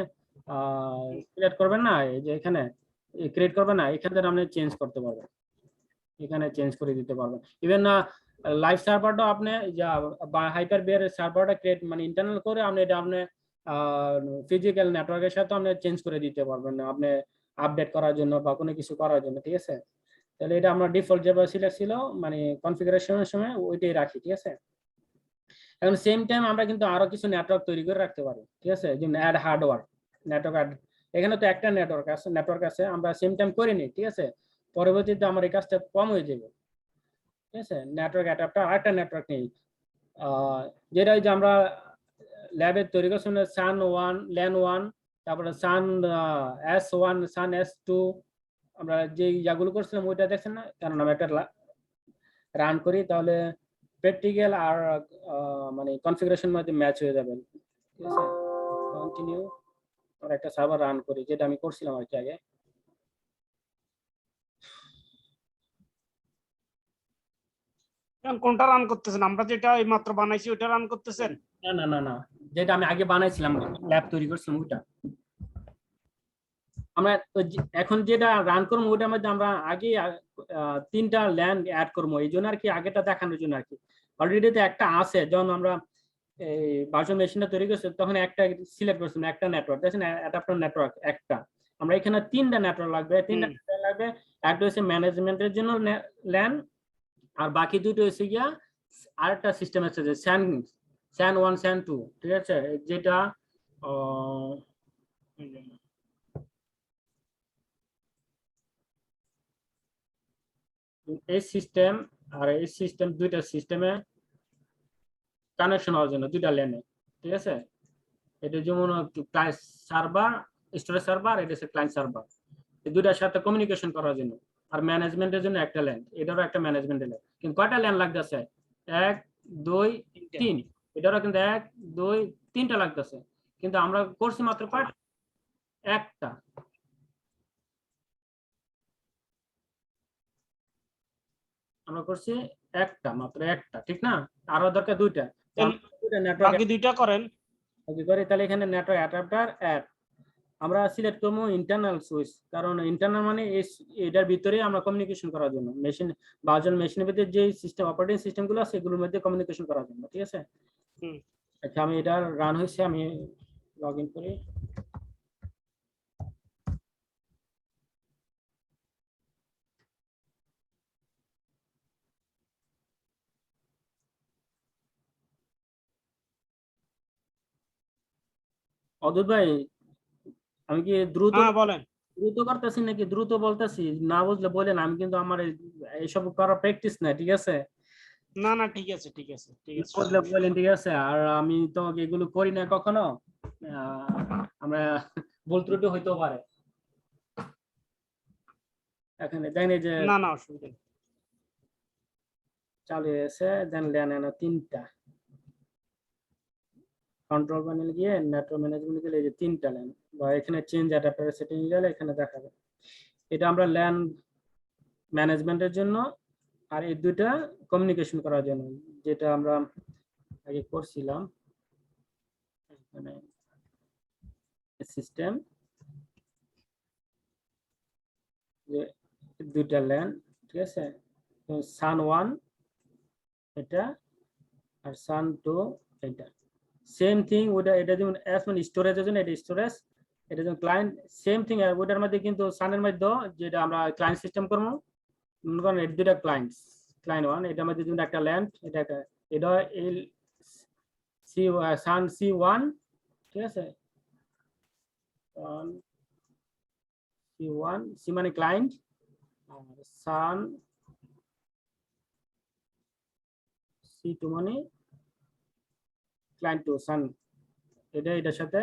সিলেক্ট করবেন না, এই যে এখানে ক্রিয়েট করবেন না, এখান থেকে আপনি চেঞ্জ করতে পারবেন, এখানে চেঞ্জ করে দিতে পারবেন। ইভেন লাইভ সার্ভারটাও আপনি হাইপার বিয়ার সার্ভারটা ক্রিয়েট মানে ইন্টারনাল করে আপনি এটা আপনি ফিজিক্যাল নেটওয়ার্কের সাথে আপনি চেঞ্জ করে দিতে পারবেন আপনি আপডেট করার জন্য বা কোনো কিছু করার জন্য, ঠিক আছে। তাহলে এটা আমরা ডিফল্ট যেভাবে সিলেক্ট ছিল মানে কনফিগারেশনের সময় ওইটাই রাখি, ঠিক আছে। এখন সেম টাইম আমরা কিন্তু আরো কিছু নেটওয়ার্ক তৈরি করে রাখতে পারি, ঠিক আছে। যেমন অ্যাড হার্ডওয়্যার নেটওয়ার্ক অ্যাড, এখানে তো একটা নেটওয়ার্ক আছে আমরা সেম টাইম করে নিই, ঠিক আছে। পরবর্তীতে আমার এই কাজটা কম হয়ে যাবে, ঠিক আছে। নেটওয়ার্ক অ্যাডাপ্টার আরেকটা নেটওয়ার্ক নেই, যেটা যে আমরা ল্যাবে তৈরি করছি LAN1, তারপরে SAN-S1 আমরা যে ইয়াগুলো করছিলাম ওইটা দেখছেন না, কারণ আমি একটা রান করি তাহলে প্র্যাকটিক্যাল আর মানে কনফিগারেশন মধ্যে ম্যাচ হয়ে যাবে, ঠিক আছে। কন্টিনিউ, আমরা একটা সার্ভার রান করি যেটা আমি করছিলাম আর কি আগে। কোনটা রান করতেছেন? আমরা যেটা এই মাত্র বানাইছি ওটা রান করতেছেন? না না না না, যেটা আমি আগে বানাইছিলাম ল্যাব তৈরি করছিলাম ওইটা আমরা এখন যেটা রান করবো ওইটার মধ্যে আমরা আগে 3টা ল্যান্ড অ্যাড করবো, এই জন্য আর কি আগেটা দেখানোর জন্য আর কি। অলরেডি তো একটা আছে, যখন আমরা এই ভার্চুয়াল মেশিনটা তৈরি করছি তখন একটা সিলেক্ট করছিলাম, একটা নেটওয়ার্ক দেখছেন, অ্যাডাপ্টার নেটওয়ার্ক একটা। আমরা এখানে তিনটা নেটওয়ার্ক লাগবে, তিনটা নেটওয়ার্ক লাগবে। একটা হচ্ছে ম্যানেজমেন্টের জন্য ল্যান, আর বাকি দুটো হচ্ছে গিয়া আরেকটা সিস্টেম আছে যে স্যান 1 স্যান 2, ঠিক আছে, যেটা এই সিস্টেম আর এই সিস্টেম, দুইটা সিস্টেমে কানেকশন হওয়ার জন্য দুইটা ল্যানে, ঠিক আছে। এটা যেমন ক্লায়েন্ট সার্ভার, স্টোরেজ সার্ভার, এটা হচ্ছে ক্লায়েন্ট সার্ভার, এই দুইটার সাথে কমিউনিকেশন করার জন্য। আর ম্যানেজমেন্টের জন্য একটা ল্যান, এটারও একটা ম্যানেজমেন্টের ল্যান। কিন্তু কয়টা ল্যান লাগতেছে? 1 2 3, এটারও কিন্তু 1 2 3টা লাগতেছে, কিন্তু আমরা করছি মাত্র কয়টা? একটা। আমরা করছি একটা, মাত্র একটা, ঠিক না? আরো দরকার দুইটা। বাকি দুইটা করেন। তাহলে এখানে নেটওয়ার্ক অ্যাডাপ্টার অ্যাড আমরা সিলেক্ট করবো ইন্টারনাল সুইচ, কারণ ইন্টারনাল মানে এটার ভিতরে আমরা কমিউনিকেশন করার জন্য, মেশিন ভার্চুয়াল মেশিনের ভিতরে যে সিস্টেম অপারেটিং সিস্টেম গুলো আছে এগুলোর মধ্যে কমিউনিকেশন করার জন্য, ঠিক আছে। আচ্ছা, আমি এটা রান হয়েছে, আমি লগ ইন করি। অদূর ভাই, আমি কি দ্রুত বলেন। দ্রুত করতেছি নাকি দ্রুত বলতেছি? না বুঝলে বলেন, আমি কিন্তু আমার এইসব করার প্র্যাকটিস নাই, ঠিক আছে। না না, ঠিক আছে ঠিক আছে ঠিক আছে, বুঝলে বলেন, ঠিক আছে। আর আমি তো এগুলো করি না কখনো, আমরা ভুল ত্রুটি হইতেও পারে। এখানে দেখেন এই যে না না, অসুবিধা নেই। চালু হয়েছে, দেন ল্যান তিনটা, কন্ট্রোল প্যানেল গিয়ে নেটওয়ার্ক ম্যানেজমেন্ট গেলে এই যে তিনটা ল্যান, বা এখানে চেঞ্জ অ্যাডাপ্টার সেটিং গেলে এখানে দেখা যাবে। এটা আমরা ল্যান ম্যানেজমেন্টের জন্য, আর এই দুইটা কমিউনিকেশন করার জন্য, যেটা আমরা আগে করছিলাম। মানে সিস্টেম যে দুইটা ল্যান, ঠিক আছে, সান 1 এটা, আর সান 2 এটা। সেম থিং ওটা, এটা যেমন এস মানে স্টোরেজের জন্য এটা স্টোরেজ, এটা যেমন ক্লায়েন্ট, সেম থিং। আর ওটার মধ্যে কিন্তু সানের মধ্যে যেটা আমরা ক্লায়েন্ট সিস্টেম করবো, মনে করেন এটা দুইটা ক্লায়েন্ট, ক্লায়েন্ট 1, এটার মধ্যে যেমন একটা ল্যান্ড, এটা একটা, এটা এল সি সান C1, ঠিক আছে, C1, সি মানে ক্লায়েন্ট, আর সান C2 মানে ক্লায়েন্ট 2 সান, এটা এটার সাথে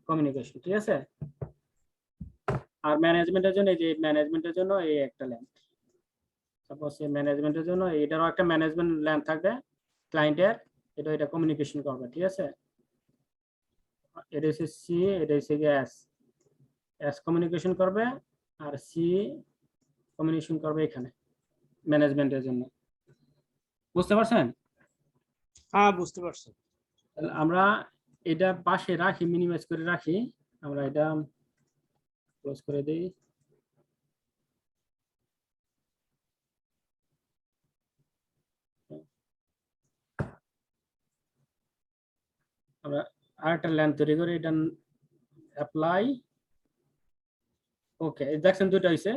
কমিউনিকেশন, ঠিক আছে। আর ম্যানেজমেন্টের জন্য এই যে ম্যানেজমেন্টের জন্য এই একটা ল্যান্ড, সাপোজ এই ম্যানেজমেন্টের জন্য এটারও একটা ম্যানেজমেন্ট ল্যান্ড থাকবে ক্লায়েন্টের, এটা কমিউনিকেশন করবে, ঠিক আছে। এটা হচ্ছে সি, এটা হচ্ছে এস, এস কমিউনিকেশন করবে, আর সি কমিউনিকেশন করবে এখানে ম্যানেজমেন্টের জন্য। বুঝতে পারছেন? হ্যাঁ, বুঝতে পারছি। আমরা এটা পাশে রাখি, মিনিমাইজ করে রাখি, আমরা এটা ক্লোজ করে দিই। আমরা আরেকটা ল্যান্ড তৈরি করি, এটা অ্যাপ্লাই, ওকে, দেখছেন দুটো হয়েছে।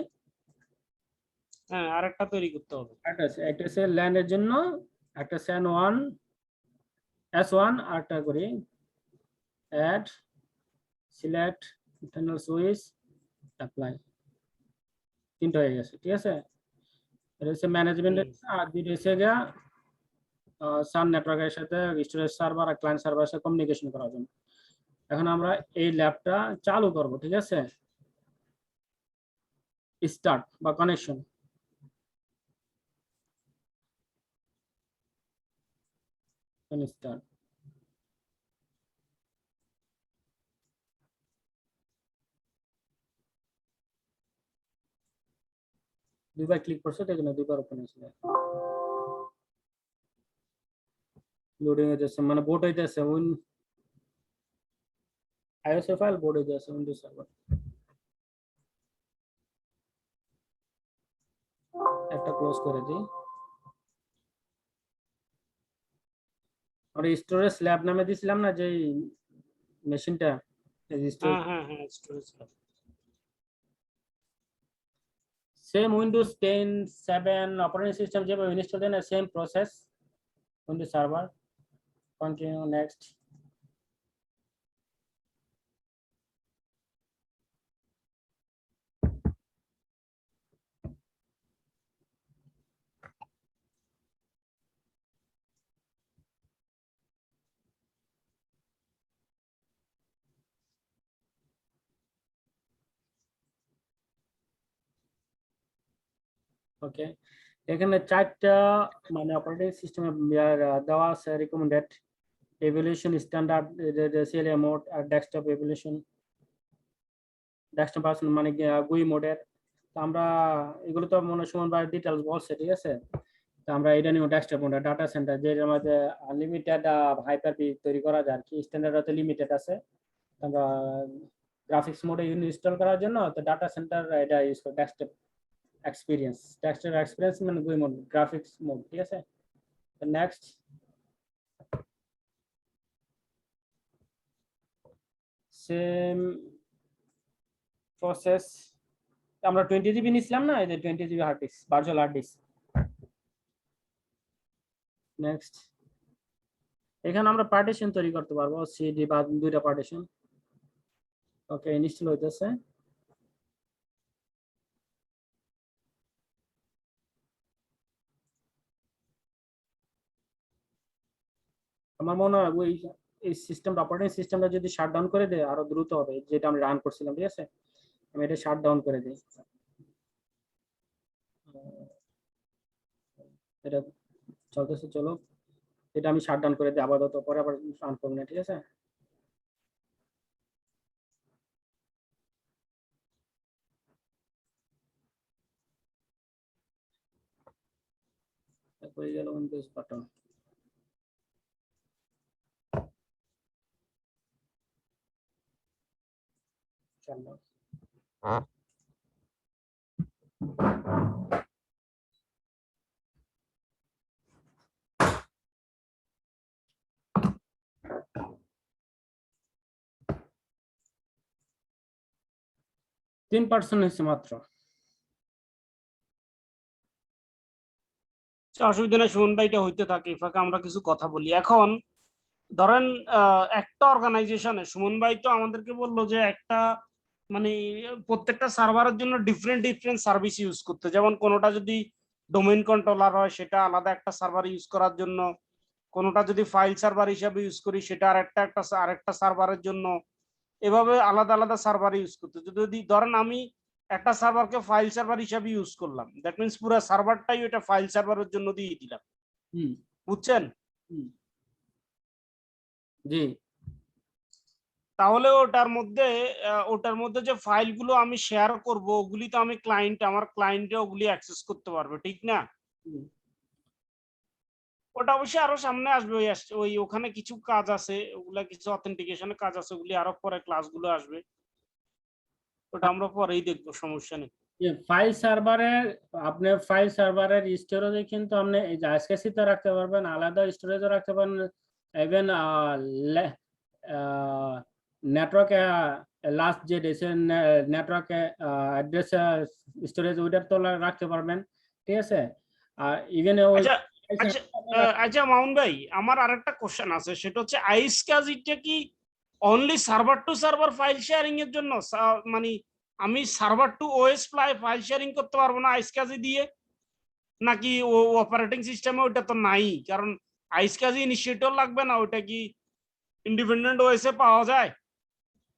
হ্যাঁ, আরেকটা তৈরি করতে হবে। একটা হচ্ছে ল্যান্ডের জন্য, একটা স্যান 1 S1, আরেকটা করি add, select internal switch, apply, তিনটা হয়ে গেছে, ঠিক আছে। এটা হচ্ছে ম্যানেজমেন্টের, আর দুইটা হচ্ছে গিয়া সান নেটওয়ার্কের সাথে স্টোরেজ সার্ভার আর ক্লায়েন্ট সার্ভারের সাথে কমিউনিকেশন করার জন্য। এখন আমরা এই ল্যাবটা চালু করব, ঠিক আছে, স্টার্ট বা কানেকশন, স্টার্ট। দুইবার ক্লিক করছে, তাই জন্য দুইবার ওপেন হয়েছিল। লোডিং হইতেছে, মানে বোট হইতেছে, iOS ফাইল বোর্ড হইতেছে উইন্ডোজ সার্ভার। একটা ক্লোজ করে দিই। আমরা স্টোরেজ ল্যাব নামে দিছিলাম না যে মেশিনটা হ্যাঁ হ্যাঁ হ্যাঁ storage. Same Windows 10 7 operating system যেভাবে install then same process Windows server continue next okay এখানে চারটা মানে অপারেটিং সিস্টেমে দেওয়া আছে recommended evaluation standard CLI mode আর ডেস্কটপ এভলিউশন ডেস্কটপ ভার্সন মানে গুই মোডের তো আমরা এগুলো তো মনে সুমন ভাই ডিটেলস বলছে ঠিক আছে তো আমরা এটা নিয়ে ডেস্কটপ মোড ডাটা সেন্টার যেটার মধ্যে আনলিমিটেড হাইপার পি তৈরি করা যায় আর কি স্ট্যান্ডার্ড হতে লিমিটেড আছে আমরা গ্রাফিক্স মোডে ইনস্টল করার জন্য তো ডাটা সেন্টার এটা ইউজ করি ডেস্কটপ এক্সপিরিয়েন্স মানে গুই মোড গ্রাফিক্স মোড ঠিক আছে তো নেক্সট সেম প্রসেস আমরা 20 জিবি নিছিলাম না এই যে 20 GB hard disk virtual hard disk next এখানে আমরা পার্টিশন তৈরি করতে পারবো সিডি বা দুইটা পার্টিশন ওকে ইনস্টল হইতেছে আমার মনে হয় ওই এই সিস্টেমটা অপারেটিং সিস্টেমটা যদি শাটডাউন করে দেয় আরো দ্রুত হবে যেটা আমরা রান করছিলাম ঠিক আছে আমি এটা শাটডাউন করে দিই এটা চলতেছে চলো এটা আমি শাটডাউন করে দিই আপাতত পরে আবার রান করব না ঠিক আছে তারপরে গেল উইন্ডোজ বাটন চলো 3% হয়েছে মাত্র অসুবিধা নেই সুমন ভাই, এটা হইতে থাকে। এই ফাঁকে আমরা কিছু কথা বলি। এখন ধরেন একটা অর্গানাইজেশনে সুমন ভাই তো আমাদেরকে বললো যে একটা মানে প্রত্যেকটা সার্ভারের জন্য ডিফারেন্ট ডিফারেন্ট সার্ভিস ইউজ করতে, যেমন কোনোটা যদি ডোমেইন কন্ট্রোলার হয় সেটা আলাদা একটা সার্ভার ইউজ করার জন্য, কোনোটা যদি ফাইল সার্ভার হিসাবে ইউজ করি সেটা আরেকটা সার্ভারের জন্য, এভাবে আলাদা আলাদা সার্ভার ইউজ করতে। যদি ধরেন আমি একটা সার্ভারকে ফাইল সার্ভার হিসাবে ইউজ করলাম, দ্যাট মিনস পুরো সার্ভারটাই ওটা ফাইল সার্ভারের জন্য দিয়ে দিলাম, বুঝছেন? জি তাহলে ওটার মধ্যে যে ফাইলগুলো আমি শেয়ার করব ওগুলি তো আমি আমার ক্লায়েন্টে ওগুলি অ্যাক্সেস করতে পারবে, ঠিক না? ওটা অবশ্যই আরো সামনে আসবে, ওই ওখানে কিছু কাজ আছে, ওগুলা কিছু অথেন্টিকেশনের কাজ আছে, ওগুলি আরো পরে ক্লাসগুলো আসবে, ওটা আমরা পরেই দেখবো, সমস্যা নেই। ফাইল সার্ভারের আপনি ফাইল সার্ভারের স্টোরেজে কিন্তু আপনি এই যে আইএসকেসি তে রাখতে পারবেন, আলাদা স্টোরেজে রাখতে পারবেন, ইভেন নেটওয়ার্কে লাস্ট যে নেটওয়ার্কে অ্যাড্রেস স্টোরেজ ওইটার তো রাখতে পারবেন ঠিক আছে আর ইভেন ওই আচ্ছা আচ্ছা মামুন ভাই, আমার আরেকটা কোশ্চেন আছে, সেটা হচ্ছে আইএসকেসিটা কি only server to server file sharing এর জন্য, মানে আমি server to OS file sharing করতে পারবো না আইএসকেসি দিয়ে, নাকি অপারেটিং সিস্টেমে ওটা তো নাই? কারণ আইএসকেসি ইনিশিয়েটর লাগবে না, ওটা কি ইন্ডিপেন্ডেন্ট ওএস এ পাওয়া যায়?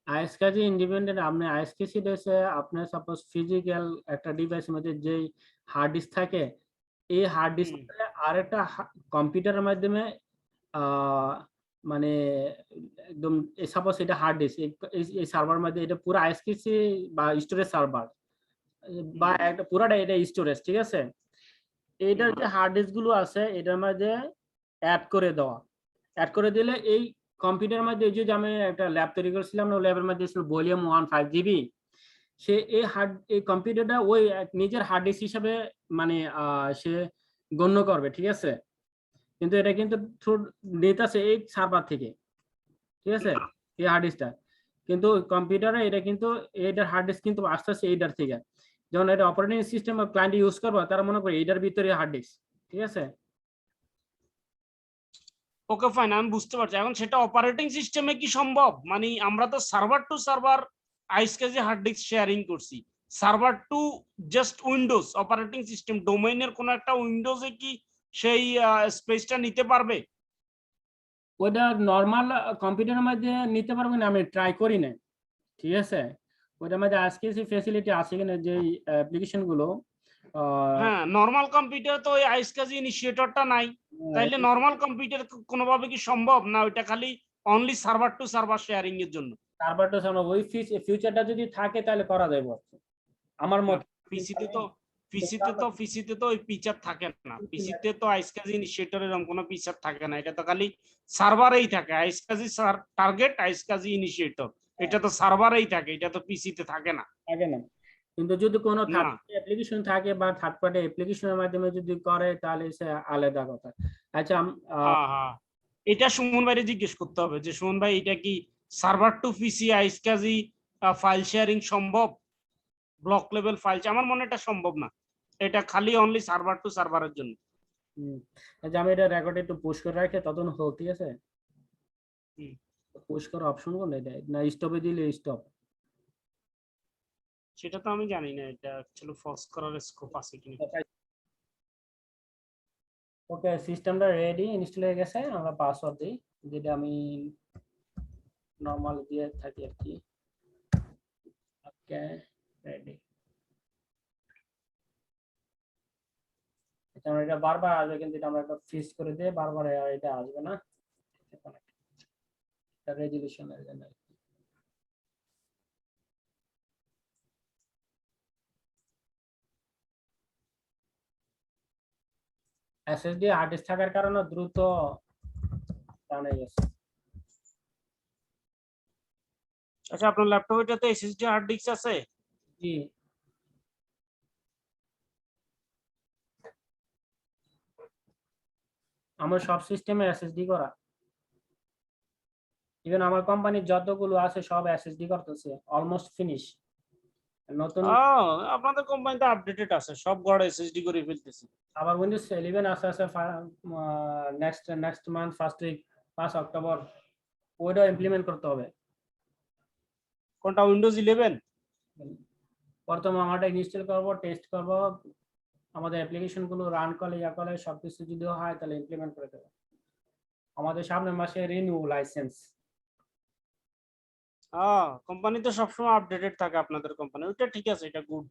আইএসকেসি ইন্ডিপেন্ডেন্ট আপনি আইএসকেসি দেশে আপনার সাপোজ ফিজিক্যাল একটা ডিভাইসের মধ্যে যেই হার্ড ডিস্ক থাকে এই হার্ড ডিস্কে আরেকটা কম্পিউটারের মাধ্যমে মানে একদম সাপোজ এটা হার্ড ডিস্ক এই সার্ভার মধ্যে এটা পুরো আইএসকেসি বা স্টোরেজ সার্ভার বা একটা পুরাটা এটা স্টোরেজ ঠিক আছে এইটার যে হার্ড ডিস্ক গুলো আছে এটার মধ্যে অ্যাড করে দিলে এই কম্পিউটারের মধ্যে এই যে আমি একটা ল্যাব তৈরি করেছিলাম ওই ল্যাবের মধ্যে ছিল ভলিউম 15 জিবি সে এই কম্পিউটারটা ওই নিজের হার্ড ডিস্ক হিসাবে মানে সে গণ্য করবে ঠিক আছে কিন্তু এটা কিন্তু থ্রু নিতেছে এই সার্ভার থেকে, ঠিক আছে, এই হার্ড ডিস্কটা। কিন্তু কম্পিউটারে এটা কিন্তু এইটার হার্ড ডিস্ক কিন্তু আসতেছে এইটার থেকে। যখন এটা অপারেটিং সিস্টেম ক্লায়েন্ট ইউজ করবো, তারা মনে করে এইটার ভিতরে হার্ড ডিস্ক, ঠিক আছে। ওকে ফাইন, আমি বুঝতে পারছি। এখন সেটা অপারেটিং সিস্টেমে কি সম্ভব? মানে আমরা তো server to server iSCSI hard disk sharing করছি, server to just Windows operating system ডোমেইনের কোন একটা উইন্ডোজে কি সেই স্পেসটা নিতে পারবে? ওইটা নর্মাল কম্পিউটারের মধ্যে নিতে পারবে না, আমি ট্রাই করি না, ঠিক আছে। ওইটার মধ্যে আজকে যে ফ্যাসিলিটি আছে কিনা, যে অ্যাপ্লিকেশন গুলো হ্যাঁ, নরমাল কম্পিউটার তো ওই আইসকাজি ইনিশিয়েটরটা নাই, তাইলে নরমাল কম্পিউটার কোনোভাবে কি সম্ভব না? ওইটা খালি only server to server sharing এর জন্য। সার্ভারটা সামনে ওই ফিউচারটা যদি থাকে তাহলে করা যাবে আমার মত। পিসিতে তো ওই ফিচার থাকে না, পিসিতে তো আইসকাজি ইনিশিয়েটর এরকম কোনো ফিচার থাকে না, এটা তো খালি সার্ভারেই থাকে। আইসকাজি টার্গেট, আইসকাজি ইনিশিয়েটর, এটা তো সার্ভারেই থাকে, এটা তো পিসিতে থাকে না। থাকে না, কিন্তু যদি কোনো না, অ্যাপ্লিকেশন থাকে বা থার্ড পার্টি অ্যাপ্লিকেশনের মাধ্যমে যদি করে তাহলে সে আলাদা কথা। আচ্ছা হ্যাঁ হ্যাঁ, এটা সুমন ভাইরে জিজ্ঞেস করতে হবে যে সুমন ভাই এটা কি সার্ভার টু পিসি আইসকাজি ফাইল শেয়ারিং সম্ভব, ব্লক লেভেল ফাইল? আমার মনে এটা সম্ভব না, এটা খালি অনলি সার্ভার টু সার্ভারের জন্য। আচ্ছা, আমি এটা রেকর্ড একটু পুশ করে রাখি, ততক্ষণ হোক, ঠিক আছে। পুশ করার অপশন কোনটা, এটা না স্টপে দিলে স্টপ? সেটা তো আমি জানি না, এটা অ্যাকচুয়ালি ফর্স করার স্কোপ আছে কিনা। ওকে, সিস্টেমটা রেডি, ইনস্টল হয়ে গেছে। আমরা পাসওয়ার্ড দিই, যেটা আমি নরমাল দিয়ে থাকি আর কি। ওকে, রেডি। আমরা এটা বারবার আসবে, কিন্তু এটা আমরা একটা ফিক্স করে দিয়ে বারবার এটা আসবে না, এটা রেজুলেশনের জন্য। এসএসডি হার্ড ডিস্ক থাকার কারণে দ্রুত টানে গেছে। আচ্ছা, আপনার ল্যাপটপেটাতে এসএসডি হার্ড ডিস্ক আছে? জি, আমার সব সিস্টেমে এসএসডি করা। ইভেন আমার কোম্পানির যতগুলো আছে সব এসএসডি করতেছে, অলমোস্ট ফিনিশ। নতুন আপনাদের কোম্পানিতে আপডেটেড আছে, সব গড় এসএসডি করে ফেলতেছে। আবার উইন্ডোজ 11 আছে next month first week 5 October, ওইটা ইমপ্লিমেন্ট করতে হবে। কোনটা, উইন্ডোজ 11? প্রথমে আমারটা ইনস্টল করব, টেস্ট করব, আমাদের অ্যাপ্লিকেশন গুলো রান করলে করলে সবকিছু যদি হয় তাহলে ইমপ্লিমেন্ট করে দেবো। আমাদের সামনের মাসে রিনিউ লাইসেন্স। কোম্পানি তো সবসময় আপডেটেড থাকে আপনাদের কোম্পানি, ওইটা ঠিক আছে, এটা গুড।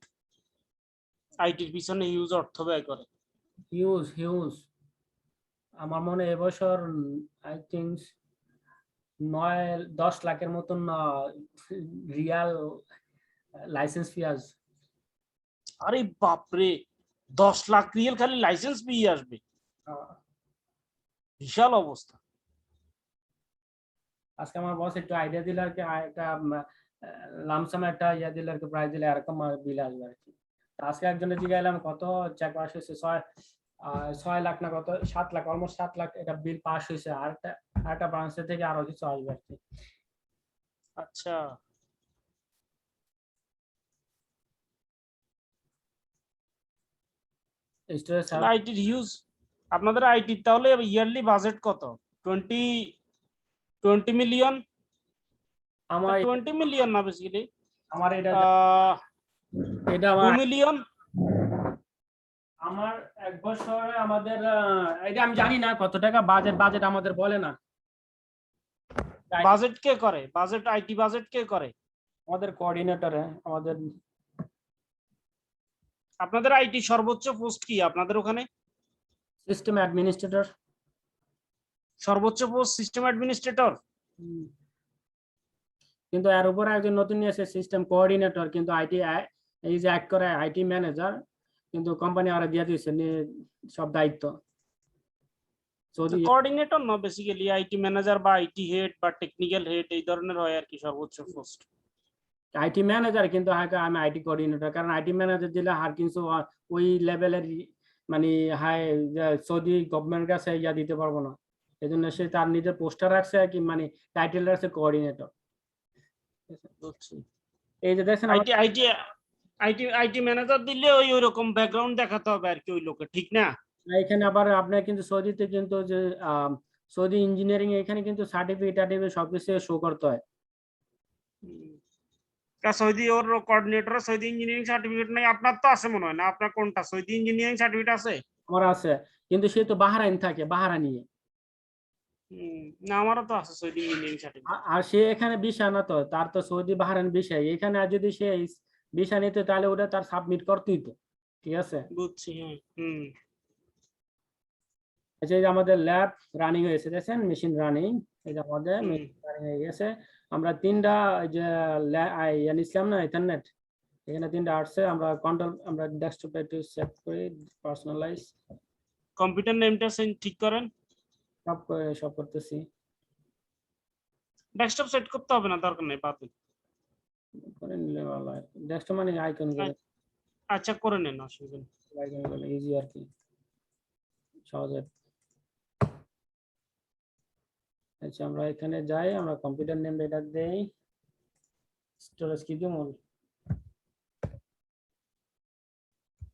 আইটির পিছনে ইউজ অর্থ ব্যয় করে। হিউজ আমার মনে এবছর আই থিঙ্ক 9-10 লাখের মতন রিয়াল লাইসেন্স ফি আসবে। আরে বাপরে, 10 লাখ রিয়েল খালি লাইসেন্স ফি আসবে? বিশাল অবস্থা। আজকে আমার বস একটু আইডিয়া দিল আর কি, একটা লামসাম একটা ইয়া দিল আর কি, প্রাইস দিলে এরকম বিল আসবে আর কি। আজকে একজনের দিকে এলাম, কত চেক পাস হয়েছে, 6 লাখ না কত, 7 লাখ, অলমোস্ট 7 লাখ এটা বিল পাস হয়েছে। আর একটা ব্রাঞ্চের থেকে আরো কিছু আসবে আর কি। আচ্ছা, আইটির হিউজ। আপনাদের আইটি তাহলে ইয়ারলি বাজেট কত? 20 মিলিয়ন? আমার 20 মিলিয়ন না, বেসিক্যালি আমার এটা 2 মিলিয়ন। আমার এক বছরে আমাদের এটা আমি জানি না কত টাকা বাজেট আমাদের বলে না। বাজেট কে করে? বাজেট আইটি বাজেট কে করে? আমাদের কোঅর্ডিনেটরে, আমাদের আপনাদের আইটি সর্বোচ্চ পোস্ট কি আপনাদের ওখানে? System administrator. সর্বোচ্চ পোস্ট সিস্টেম অ্যাডমিনিস্ট্রেটর। কিন্তু এর উপরে একজন নতুন নিয়েছে সিস্টেম কোঅর্ডিনেটর, কিন্তু আইটি এই যে অ্যাক্ট করে আইটি ম্যানেজার, কিন্তু কোম্পানি আরো দিয়ে দিয়েছে সব দায়িত্ব। কোঅর্ডিনেটর না, বেসিক্যালি আইটি ম্যানেজার বা আইটি হেড বা টেকনিক্যাল হেড এই ধরনের হয় আর কি সর্বোচ্চ পোস্ট। আইটি ম্যানেজার, কিন্তু আমি আইটি কোঅর্ডিনেটর, কারণ আইটি ম্যানেজার দিলে আর কিছু ওই লেভেলের মানে হাই সৌদি গভর্নমেন্ট কাছে ইয়া দিতে পারবো না, এই জন্য সে তার নিজের পোস্টার রাখছে আর কি, মানে টাইটেল রাখছে কোঅর্ডিনেটর। বুঝছি। এই যে দেখছেন আমার IT IT IT IT manager দিলে ওই ওইরকম ব্যাকগ্রাউন্ড দেখাতে হবে আর কি ওই লোকে, ঠিক না? এখানে আবার আপনার কিন্তু সৌদিতে কিন্তু যে সৌদি ইঞ্জিনিয়ারিং এখানে কিন্তু সার্টিফিকেট টার্টিফিকেট সবকিছু শো করতে হয়। সৌদি ওর কোঅর্ডিনেটর সৌদি ইঞ্জিনিয়ারিং সার্টিফিকেট নাই, আপনার তো আছে মনে হয় না? আপনার কোনটা সৌদি ইঞ্জিনিয়ারিং সার্টিফিকেট আছে? আমার আছে, কিন্তু সে তো বাহারাইন থাকে, বাহারানি। না আমারও তো আছে সৌদি ইঞ্জিনিয়ারিং সার্টিফিকেট। আর সে এখানে ভিসা না, তো তার তো সৌদি বাহারাইন ভিসা, এখানে আর যদি সে ভিসা নিত তাহলে ওটা তার সাবমিট করতেই তো, ঠিক আছে। বুঝছি, হ্যাঁ। আচ্ছা, এই যে আমাদের ল্যাব রানিং হয়েছে, দেখছেন মেশিন রানিং, এই যে আমাদের মেশিন রানিং হয়ে গেছে। আমরা তিনটা এই যে ইসলাম না ইন্টারনেট, এখানে তিনটা আসছে, আমরা কন্ট্রোল, আমরা ডেস্কটপে একটু সেট করি, পার্সোনালাইজ কম্পিউটার নেমটা ঠিক করেন। সব করতেছি। ডেস্কটপ সেট করতে হবে না, দরকার নেই, বাদ দিন। করে নিলে ভালো হয়, ডেস্কটপ মানে আইকন করে, আচ্ছা করে নেন, অসুবিধা নেই। আইকন করে ইজি আর কি, সহজে। আচ্ছা, আমরা এখানে যাই, আমরা কম্পিউটার নেম এটা দেই, স্টোরেজ কি দিব,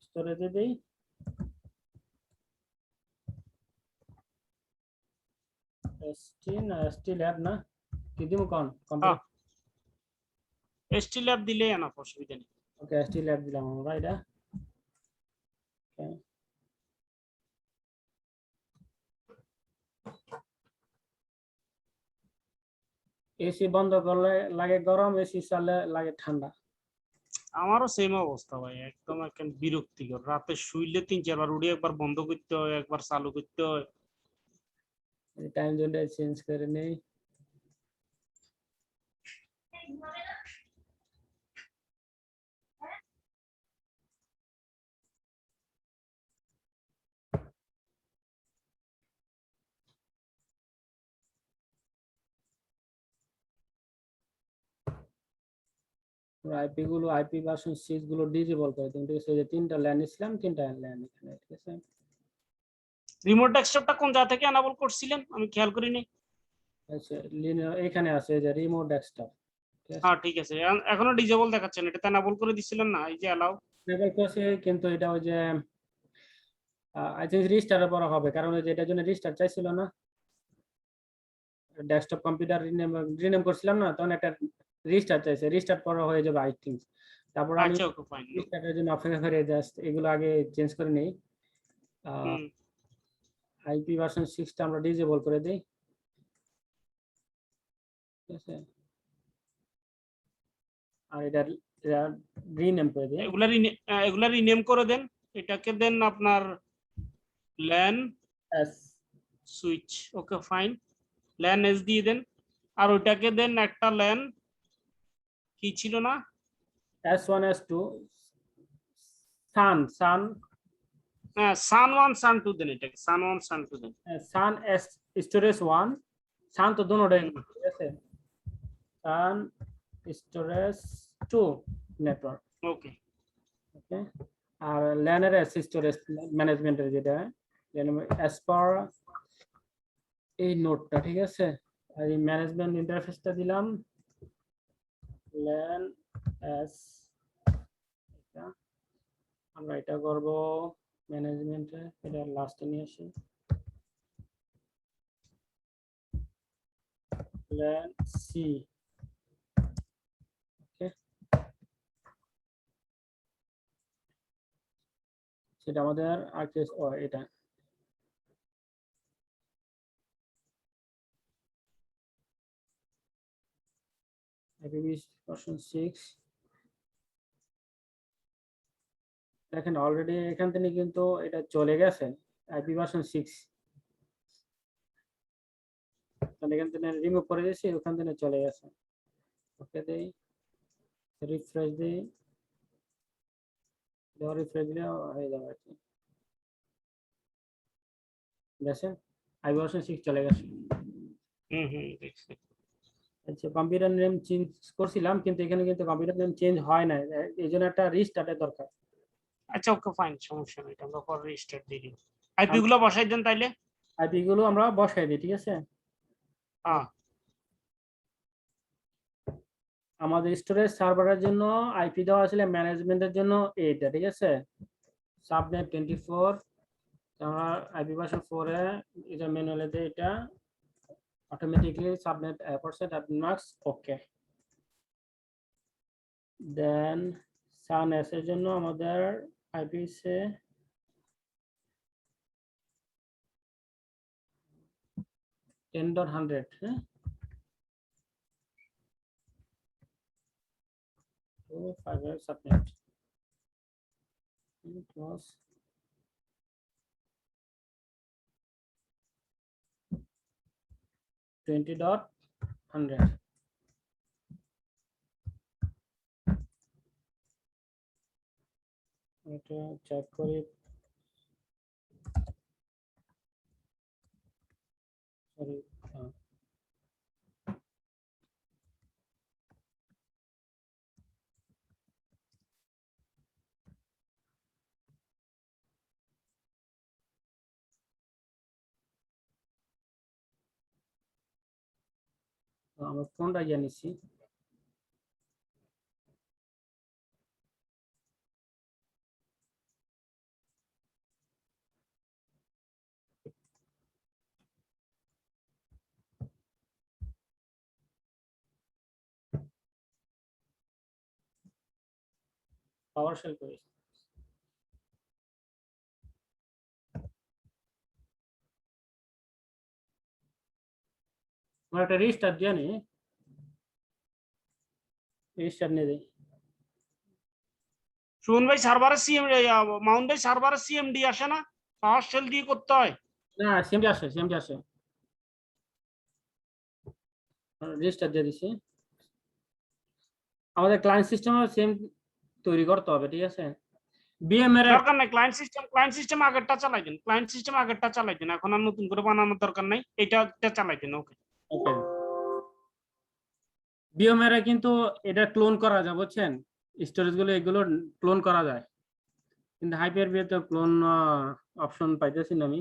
স্টোরেজে দেই, এসটি ল্যাব না কি দিব, কোন কম্পিউটার, এসটি ল্যাব দিলেই এনাফ, অসুবিধা নেই। ওকে এসটি ল্যাব দিলাম আমরা এটা। এসি বন্ধ করলে লাগে গরম, এসি চাললে লাগে ঠান্ডা। আমারও সেম অবস্থা ভাই, একদম একদম বিরক্তিকর। রাতে শুইলে 3-4 বার উঠে একবার বন্ধ করতে হয়, একবার চালু করতে হয়। টাইম জোনটা চেঞ্জ করে নেই। আইপি গুলো, আইপি ভার্সন 6 গুলো ডিসেবল করে দিন, ঠিক আছে। এই যে তিনটা ল্যান ইসলাম, তিনটা ল্যান এখানে, ঠিক আছে। রিমোট ডেস্কটপটা কোন জায়গা থেকে এনাবল করছিলেন, আমি খেয়াল করিনি। আচ্ছা, এখানে আছে এই যে রিমোট ডেস্কটপ, ঠিক আছে। হ্যাঁ ঠিক আছে, এখনো ডিজেবল দেখাচ্ছেন, এটা এনাবল করে দিছিলেন না, এই যে অ্যালাউ। এনেবল করছি, কিন্তু এটা ওই যে আই থিংক রিস্টার্টের পর হবে, কারণ ওই যে এটার জন্য রিস্টার্ট চাইছিল না, ডেস্কটপ কম্পিউটার রিনেম করছিলাম না, তখন একটা রিস্টার্ট চাইছে, রিস্টার্ট করা হয়ে যাবে আই থিংক। তারপর আমি আচ্ছা ওকে ফাইন। রিস্টার্টের জন্য অপেক্ষা করে জাস্ট এগুলো আগে চেঞ্জ করে নেই। আইপি ভার্সন 6টা আমরা ডিসেবল করে দেই, ঠিক আছে। আর এটা রিনেম করে দিই, এগুলা রিনেম করে দেন। এটাকে দেন আপনার LAN S switch, okay fine, LAN S দিয়ে দেন। আর ওইটাকে দেন একটা ল্যান কি ছিল না, S1 S2 সান সান হ্যাঁ সান 1 সান 2 দেন, এটাকে সান 1 সান 2 দেন। সান এস স্টোরেজ 1, সান তো দুটোটাই, ঠিক আছে, সান স্টোরেজ 2 নেটওয়ার্ক, ওকে। ওকে। আর ল্যানের এস স্টোরেজ ম্যানেজমেন্টের যেটা এস পার এই নোটটা, ঠিক আছে। আর এই ম্যানেজমেন্ট ইন্টারফেসটা দিলাম ল্যান এস, আমরা এটা করব ম্যানেজমেন্টে, এটা লাস্টে নিয়ে আসি, ল্যান সি, ওকে। সেটা আমাদের আরকেএস, ও এটা আইপিভি ভার্সন 6 দেখেন অলরেডি এখান থেকে কিন্তু এটা চলে গেছে আইপি ভার্সন 6, এখান থেকে রিমুভ করে দিয়েছি, ওখান থেকে চলে গেছে। ওকে দেই, রিফ্রেশ দিই, রিফ্রেশ দিলে হয়ে যাবে আর কি, দেখেন আইপি ভার্সন 6 চলে গেছে। দেখছি। আচ্ছা, কম্পিউটার নেম চেঞ্জ করছিলাম, কিন্তু এখানে কিন্তু কম্পিউটার নেম চেঞ্জ হয় না, এই জন্য একটা রিস্টার্টের দরকার। আচ্ছা ওকে ফাইন, সমস্যা নেই, এটা আমরা পরে রিস্টার্ট দিয়ে দিব। আইপি গুলো বসাই দেন তাইলে। আইপি গুলো আমরা বসাই দিই, ঠিক আছে। হ্যাঁ আমাদের স্টোরেজ সার্ভারের জন্য আইপি দেওয়া আছে ম্যানেজমেন্টের জন্য এইটা, ঠিক আছে। সাবনেট 24, আমরা আইপি ভার্সন 4 এ এটা ম্যানুয়ালিতে এটা automatically subnet percent admin marks okay. Then সান এস এর জন্য আমাদের আইপি সে 10.100, হ্যাঁ, 5 সাবনেট ক্লোজ 20.100। এটা চেক করি, সরি, আমরা ফোনটা জানিছি। পাওয়ার শেল করি, আমরা একটা রিস্টার্ট জানি, রিস্টার্ট নিয়ে দিই। সুমন ভাই সার্ভারে মাউন্ট ভাই সার্ভারে সিএমডি আসে না, পাওয়ার শেল দিয়ে করতে হয়। না, সিএমডি আসে, সিএমডি আসে, রিস্টার্ট দিয়ে দিছি। আমাদের ক্লায়েন্ট সিস্টেম সেম তৈরি করতে হবে, ঠিক আছে। বিএম এর দরকার নাই, ক্লায়েন্ট সিস্টেম আগেরটা চালাই দিন, ক্লায়েন্ট সিস্টেম আগেরটা চালাই দিন, এখন আর নতুন করে বানানোর দরকার নাই, এটা চালাই দিন। ওকে ওকে, বিএম এর কিন্তু এটা ক্লোন করা যায়, বুঝছেন, স্টোরেজ গুলো এগুলো ক্লোন করা যায়, কিন্তু হাইপার ভিএ তো ক্লোন অপশন পাইতেছি না আমি,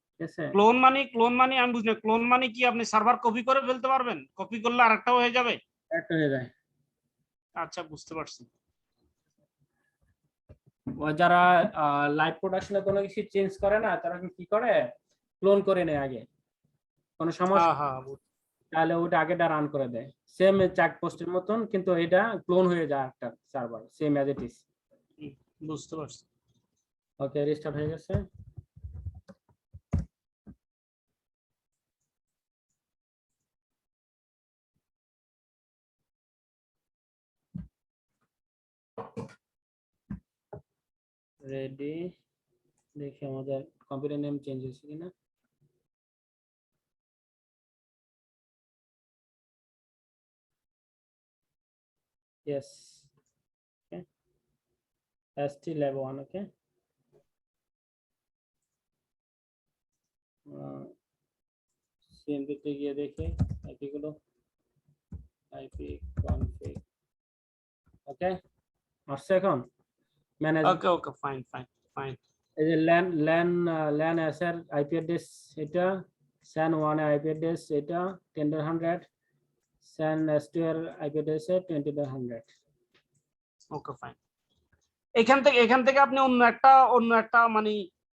ঠিক আছে। ক্লোন মানে আমি বুঝি না, ক্লোন মানে কি আপনি সার্ভার কপি করে ফেলতে পারবেন, কপি করলে আরেকটা হয়ে যাবে। একটা হয়ে যায়। আচ্ছা বুঝতে পারছি। যারা লাইভ প্রোডাকশনে কোনো কিছু চেঞ্জ করে না, তারা কি করে, ক্লোন করে নেয় আগে, কোনো সমস্যা হ্যাঁ হ্যাঁ তাহলে ওটা আগেটা রান করে দেয়, সেম চেক পোস্টের মতন, কিন্তু এটা ক্লোন হয়ে যায় একটা server, same as it is. বুঝতে পারছি। ওকে, রিস্টার্ট হয়ে গেছে। রেডি, দেখি আমাদের কম্পিউটার নেম চেঞ্জ হয়েছে কিনা। Yes. Okay. ST Lab 1, okay. CMP তে গিয়ে দেখি আইপি গুলো, আইপি কনফিগ, ওকে, আসছে এখন ম্যানেজ। ওকে ওকে ফাইন ফাইন ফাইন। এই যে ল্যান এস এর আইপি অ্যাড্রেস এটা, স্যান 1 এর আইপি অ্যাড্রেস এটা 10.100, স্যান S2 এর আইপি অ্যাড্রেস 20.100। Okay fine. এখান থেকে আপনি অন্য একটা মানে,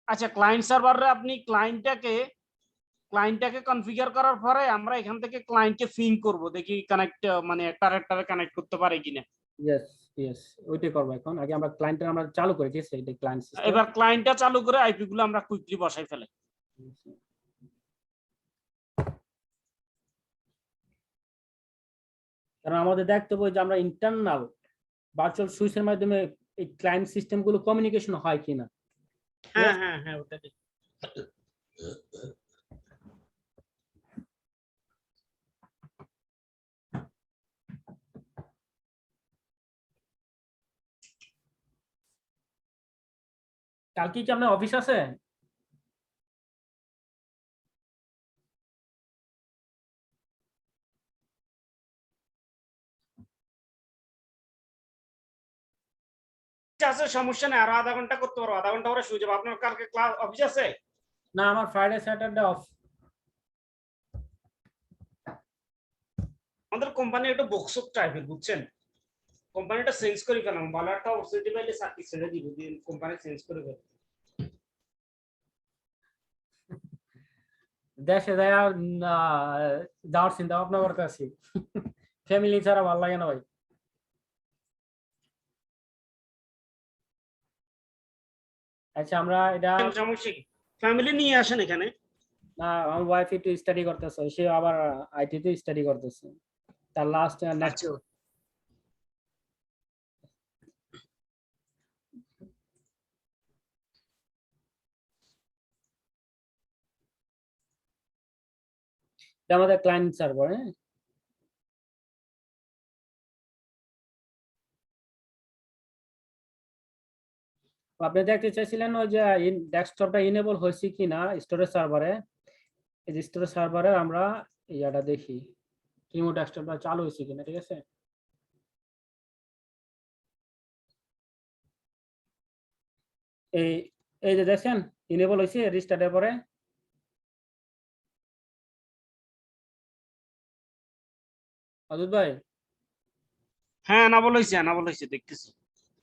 আচ্ছা ক্লায়েন্ট সার্ভারে আপনি ক্লায়েন্টটাকে কনফিগার করার পরে আমরা এখান থেকে ক্লায়েন্টকে ফিং করব, দেখি কানেক্ট মানে একটা কানেক্ট করতে পারে কিনা। ইয়েস, ইয়েস, ওইটাই করবো এখন। আগে আমরা ক্লায়েন্টটা আমরা চালু করি, ঠিক আছে, এটা ক্লায়েন্ট সিস্টেম। এবার ক্লায়েন্টটা চালু করে আইপি গুলো আমরা কুইকলি বসাই ফেলে। কারণ আমাদের দেখতে হবে যে আমরা ইন্টারনাল ভার্চুয়াল সুইচের মাধ্যমে এই ক্লায়েন্ট সিস্টেম গুলো কমিউনিকেশন হয় কিনা। হ্যাঁ হ্যাঁ হ্যাঁ ওটা ঠিক। কালকে কি আপনার অফিস আছে? আছে সমস্যা নেই, আর আধা ঘন্টা করতে পারবো, আধা ঘন্টা পরে শুয়ে যাবো। আপনার কালকে ক্লাস অফিস আছে? না, আমার ফ্রাইডে স্যাটারডে অফ। আমাদের কোম্পানি একটু বকসুক টাইপের, বুঝছেন, কোম্পানিটা চেঞ্জ করে ফেলাম, ভালো একটা অপরচুনিটি পাইলে চাকরি ছেড়ে দিব, কোম্পানি চেঞ্জ করে ফেলাম। দেশে যায় যাওয়ার চিন্তা ভাবনা করতে আছি। ফ্যামিলি ছাড়া ভালো লাগে না ভাই। আচ্ছা, আমরা এটা সমস্যা কি, ফ্যামিলি নিয়ে আসেন এখানে। না, আমার ওয়াইফ একটু স্টাডি করতেছে, সে আবার আইটি তে স্টাডি করতেছে, তার লাস্ট নেক্সট। আচ্ছা, আমাদের ক্লায়েন্ট সার্ভার। হ্যাঁ, আপনি দেখতে চাইছিলেন ওই যে ডেস্কটপটা ইনেবল হয়েছে কিনা স্টোরেজ সার্ভারে। এই যে স্টোরেজ সার্ভারে আমরা ইয়াটা দেখি, কিমো ডেস্কটপটা চালু হয়েছে কিনা, ঠিক আছে। এই এই যে দেখছেন ইনেবল হয়েছে রিস্টার্টের পরে। অদূত ভাই, হ্যাঁ না বলেছি, না বলেছি, দেখতেছি।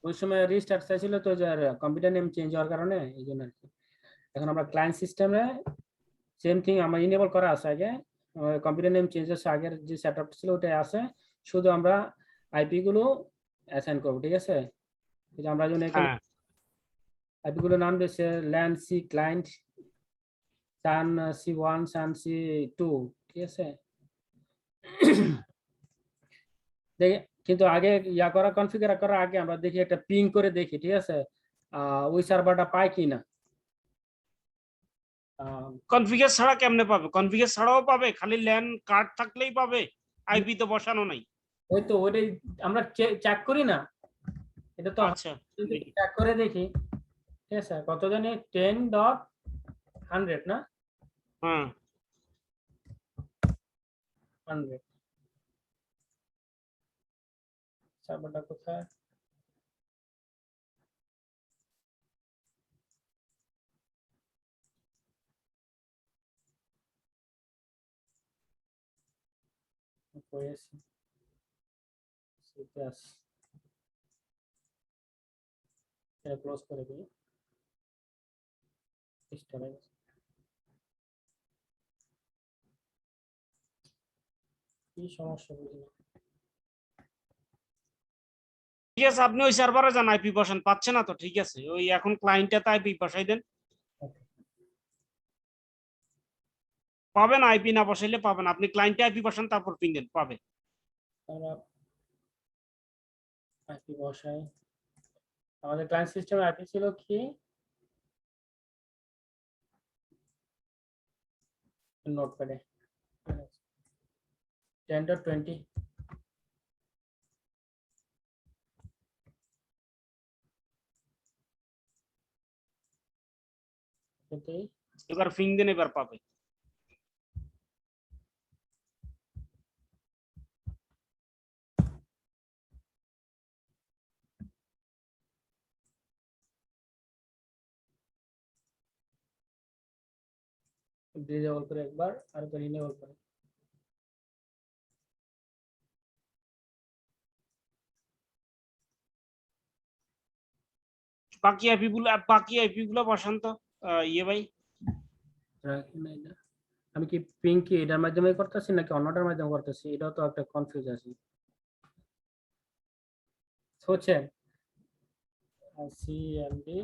ওই সময় রিস্টার্ট চাইছিল তো, যে কম্পিউটার নেম চেঞ্জ হওয়ার কারণে এই জন্য আর কি। এখন আমরা ক্লায়েন্ট সিস্টেমে সেম থিং আমার ইনেবল করা আছে আগে, কম্পিউটার নেম চেঞ্জ হচ্ছে, আগের যে সেটআপ ছিল ওটাই আছে, শুধু আমরা আইপি গুলো অ্যাসাইন করব, ঠিক আছে। এই যে আমরা যখন এখানে হ্যাঁ, আইপি গুলো নাম দিয়েছে ল্যান্ড সি ক্লায়েন্ট, সান সি1, সান সি2, ঠিক আছে। দেখি, কিন্তু আগে ইয়া করা কনফিগার করার আগে আমরা দেখি একটা পিং করে দেখি, ঠিক আছে, ওই সার্ভারটা পায় কিনা। কনফিগার ছাড়া কেমনে পাবে? কনফিগার ছাড়াও পাবে, খালি ল্যান কার্ড থাকলেই পাবে, আইপি তো বসানো নাই। ওই তো ওইটাই আমরা চেক করি না, এটা তো আচ্ছা, দেখি। চেক করে দেখি, ঠিক আছে। কত জানি 10.100 না, হ্যাঁ, 100 সার্ভারটা কোথায়। করেছি সিপিএস, এটা ক্লোজ করে দিই, স্টোরেজ। কি সমস্যা বুঝি না। ঠিক আছে, আপনি ওই সার্ভারে যান, আইপি বসান, পাচ্ছে না তো, ঠিক আছে, ওই এখন ক্লায়েন্টটাতে আইপি বসাই দেন, পাবেন। আইপি না বসাইলে পাবেন, আপনি ক্লায়েন্টে আইপি বসান, তারপর পিং দেন, পাবে। আমরা আইপি বসাই, আমাদের ক্লায়েন্ট সিস্টেমে আইপি ছিল কি নোটপ্যাডে 10.20। এটাই এবার পিং দেন, এবার পাবে। ডিজেবল করে একবার, আর একবার ইনেবল করে। বাকি আইপি গুলো বসান তো, ইয়ে ভাই। রাখি না এটা। আমি কি পিং কি এটার মাধ্যমে করতেছি নাকি অন্যটার মাধ্যমে করতেছি, এটাও তো একটা কনফিউজ আছে। হচ্ছে সিএমডি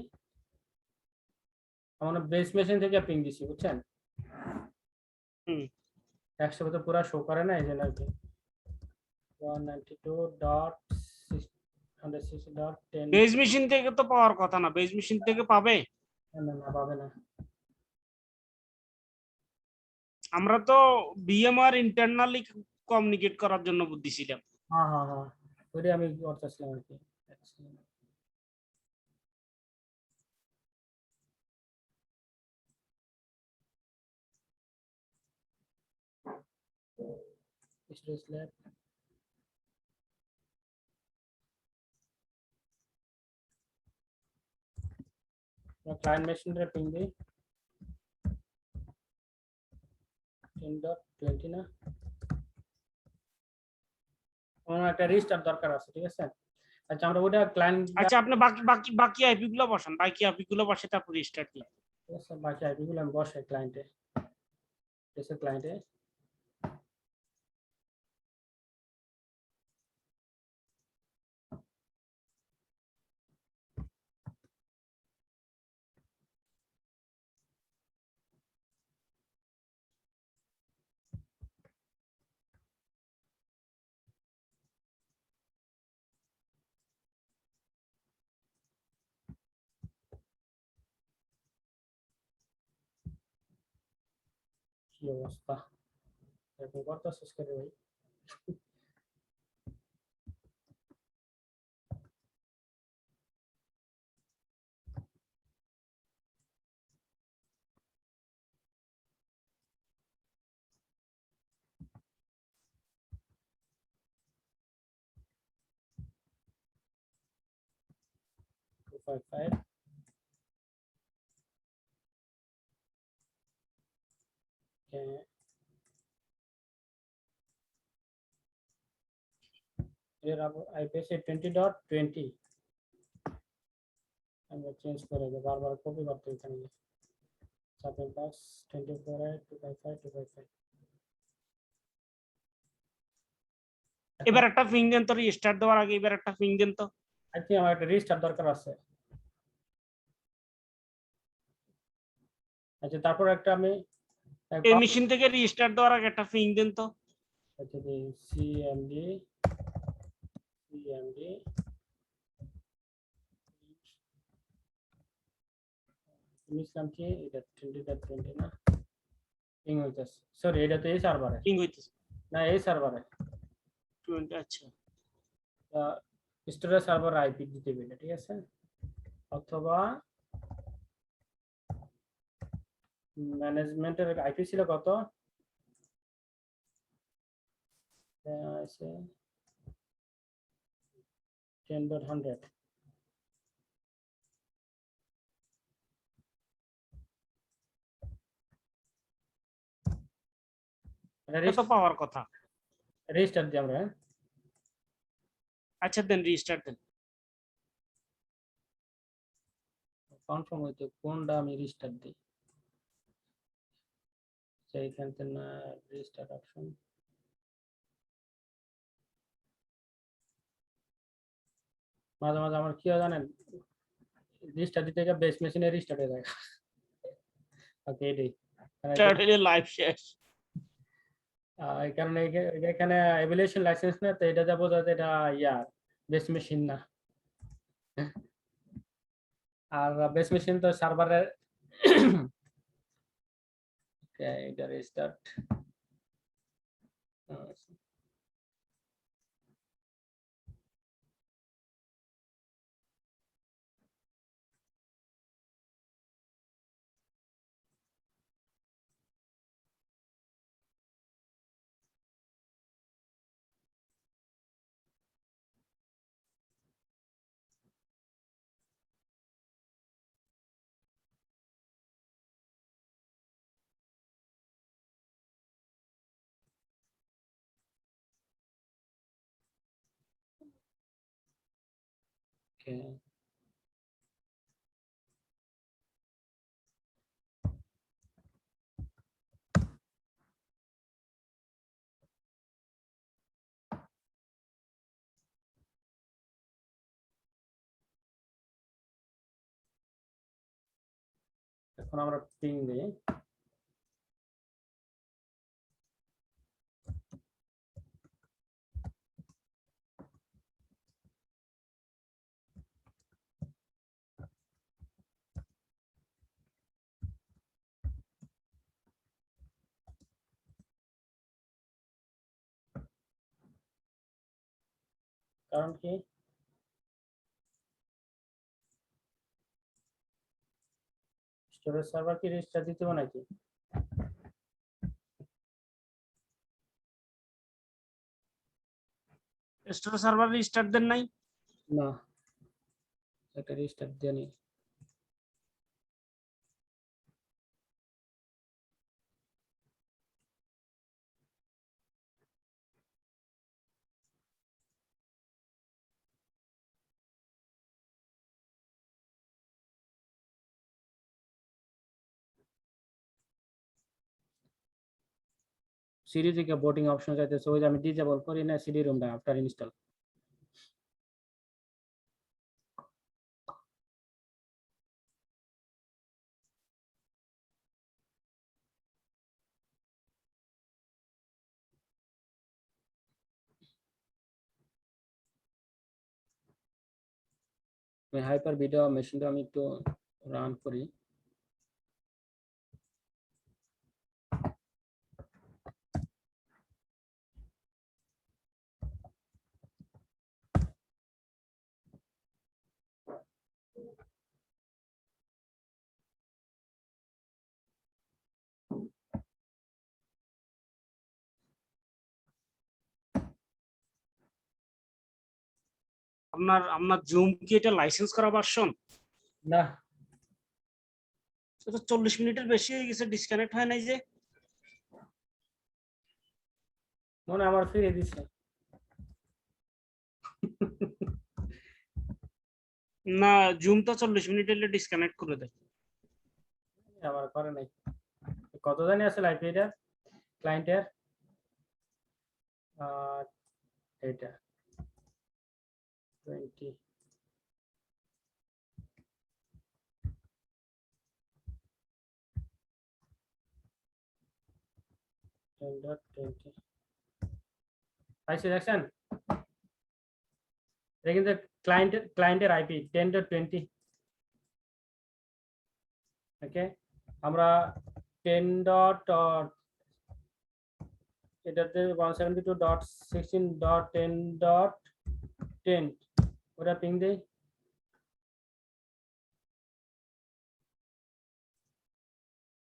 আমরা বেস মেশিন থেকে পিং দিছি, বুঝছেন। হুম, একসাথে তো পুরো শো করে না, এই জন্য আর কি 192.160.10। বেজ মেশিন থেকে তো পাওয়ার কথা না, বেজ মেশিন থেকে পাবে। না না না, পাবে না। আমরা তো বিএমআর ইন্টারনালি কমিউনিকেট করার জন্য বুদ্ধি ছিলাম। হ্যাঁ হ্যাঁ হ্যাঁ, ওইটাই আমি করতেছিলাম আর কি। স্টোরেজ ল্যাব, ক্লায়েন্ট মেশিনের পিং দিই 10.20 না, আমার একটা রেজিস্টার দরকার আছে, ঠিক আছে। আচ্ছা আমরা ওটা ক্লায়েন্ট, আচ্ছা আপনি বাকি বাকি বাকি আইপি গুলো বসান, বাকি আইপি গুলো বসে তারপর রিস্টার্ট দিন। ঠিক আছে, বাকি আইপি গুলো আমি বসাই ক্লায়েন্টে, ঠিক আছে, ক্লায়েন্টে। কি অবস্থা এরকম করতেছিস করে ভাই? টু ফাইভ ফাইভ এর আইপি আছে 20.20, আমরা চেঞ্জ করে দেব, বারবার কপি করতে এখানে 7+24 এবার একটা পিং দেন তো, রিস্টার্ট দেওয়ার আগে এবার একটা পিং দেন তো। আই থিঙ্ক আমার একটা রেজিস্টার দরকার আছে। আচ্ছা তারপর একটা আমি এই মেশিন থেকে রিস্টার্ট দেওয়ার আগে একটা পিং দেন তো। আচ্ছা সিএমডি মিসলাম কি এটা 20.20 না, পিং হইতাছে, সরি এটা তো এই সার্ভারে, পিং হইতেছে না এই সার্ভারে 20। আচ্ছা স্টোরেজ সার্ভার আইপি দিতে হবে, ঠিক আছে, অথবা ম্যানেজমেন্টের আইপি ছিল কত আছে 10.100, এটা তো পাওয়ার কথা। রেজিস্টার দিই আমরা, আচ্ছা দেন রিস্টার্ট দেন। কনফার্ম হইতে কোনটা আমি রেজিস্টার দিই, সেইখান থেকে না রেজিস্টার অপশন, মাঝে মাঝে আমার কি হয় জানেন, রেজিস্টার দিতে গিয়ে বেস মেশিনে রেজিস্টার হয়ে যায়। ওকে এটাই লাইভ শেষ। এই কারণে এখানে এভিলেশন লাইসেন্স না, তো এটা যা বোঝা যায় এটা ইয়া বেস মেশিন না, আর বেস মেশিন তো সার্ভারের। এটা রেজিস্টার্ট, ওকে এখন আমরা পিং দিই, কারণ কি স্টোরেজ সার্ভার কি রেজিস্টার দিতে হবে নাকি? স্টোর সার্ভার রিস্টার্ট দেন নাই? না, একটা রেজিস্টার দিয়ে নি। সিডি থেকে বোটিং অপশন চাইতেছে, ওই যে আমি ডিসেবল করি না সিডি রুমটা আফটার ইনস্টল। হাইপার ভিডিও মেশিনটা আমি একটু রান করি। আপনার আপনার জুম কি এটা লাইসেন্স করা ভার্সন? না, তো 40 মিনিটের বেশি হয়ে গেছে, ডিসকানেক্ট হয় নাই যে। মনে হয় আমার ফিরে দিছে। না, জুম তো 40 মিনিট হলে ডিসকানেক্ট করে দেয়। আমার করে নাই। কত জানি আছে আইপি এটা ক্লায়েন্টের? এটা 20 10.20 পাইছি, দেখছেন? এটা কিন্তু ক্লায়েন্টের আইপি 10.20। ওকে, আমরা 10 ডট এটাতে 172.16.10.10 ওটা পিং দেই।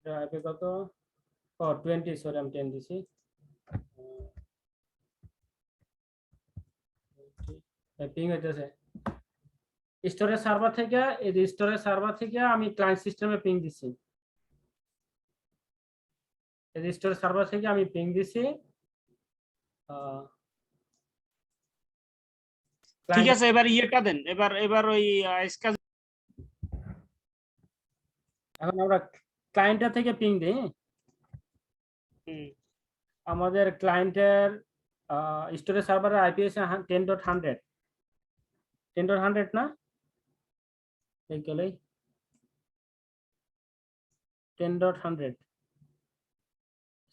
আইপি কত? 20, সরি আমি 10 দিছি। পিং হইতেছে স্টোরেজ সার্ভার থেকে, এই যে স্টোরেজ সার্ভার থেকে আমি ক্লায়েন্ট সিস্টেমে পিং দিছি। এই যে স্টোরেজ সার্ভার থেকে আমি পিং দিছি। ঠিক আছে, এবার ইয়েটা দেন, এবার এবার ওই আজকাল এখন আমরা ক্লায়েন্টের থেকে পিং দিই। আমাদের ক্লায়েন্টের স্টোরেজ সার্ভারের আইপি আছে 10.100 10.100 না, এইগুলোই 10.100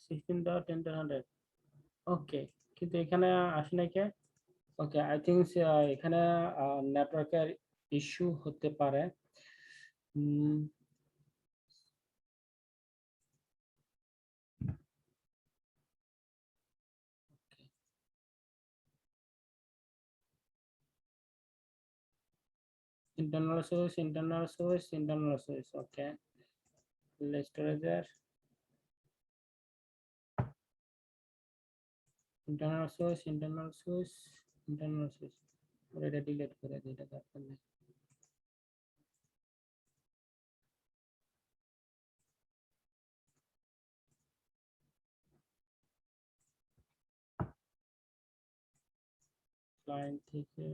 16.10.100। ওকে, কিন্তু এখানে আসে নাই কে? ওকে, আই থিঙ্ক এখানে নেটওয়ার্কের ইস্যু হতে পারে। internal source, okay, storage, internal source, এটা ডিলিট করে দিই, এটা দরকার নেই। ক্লায়েন্ট থেকে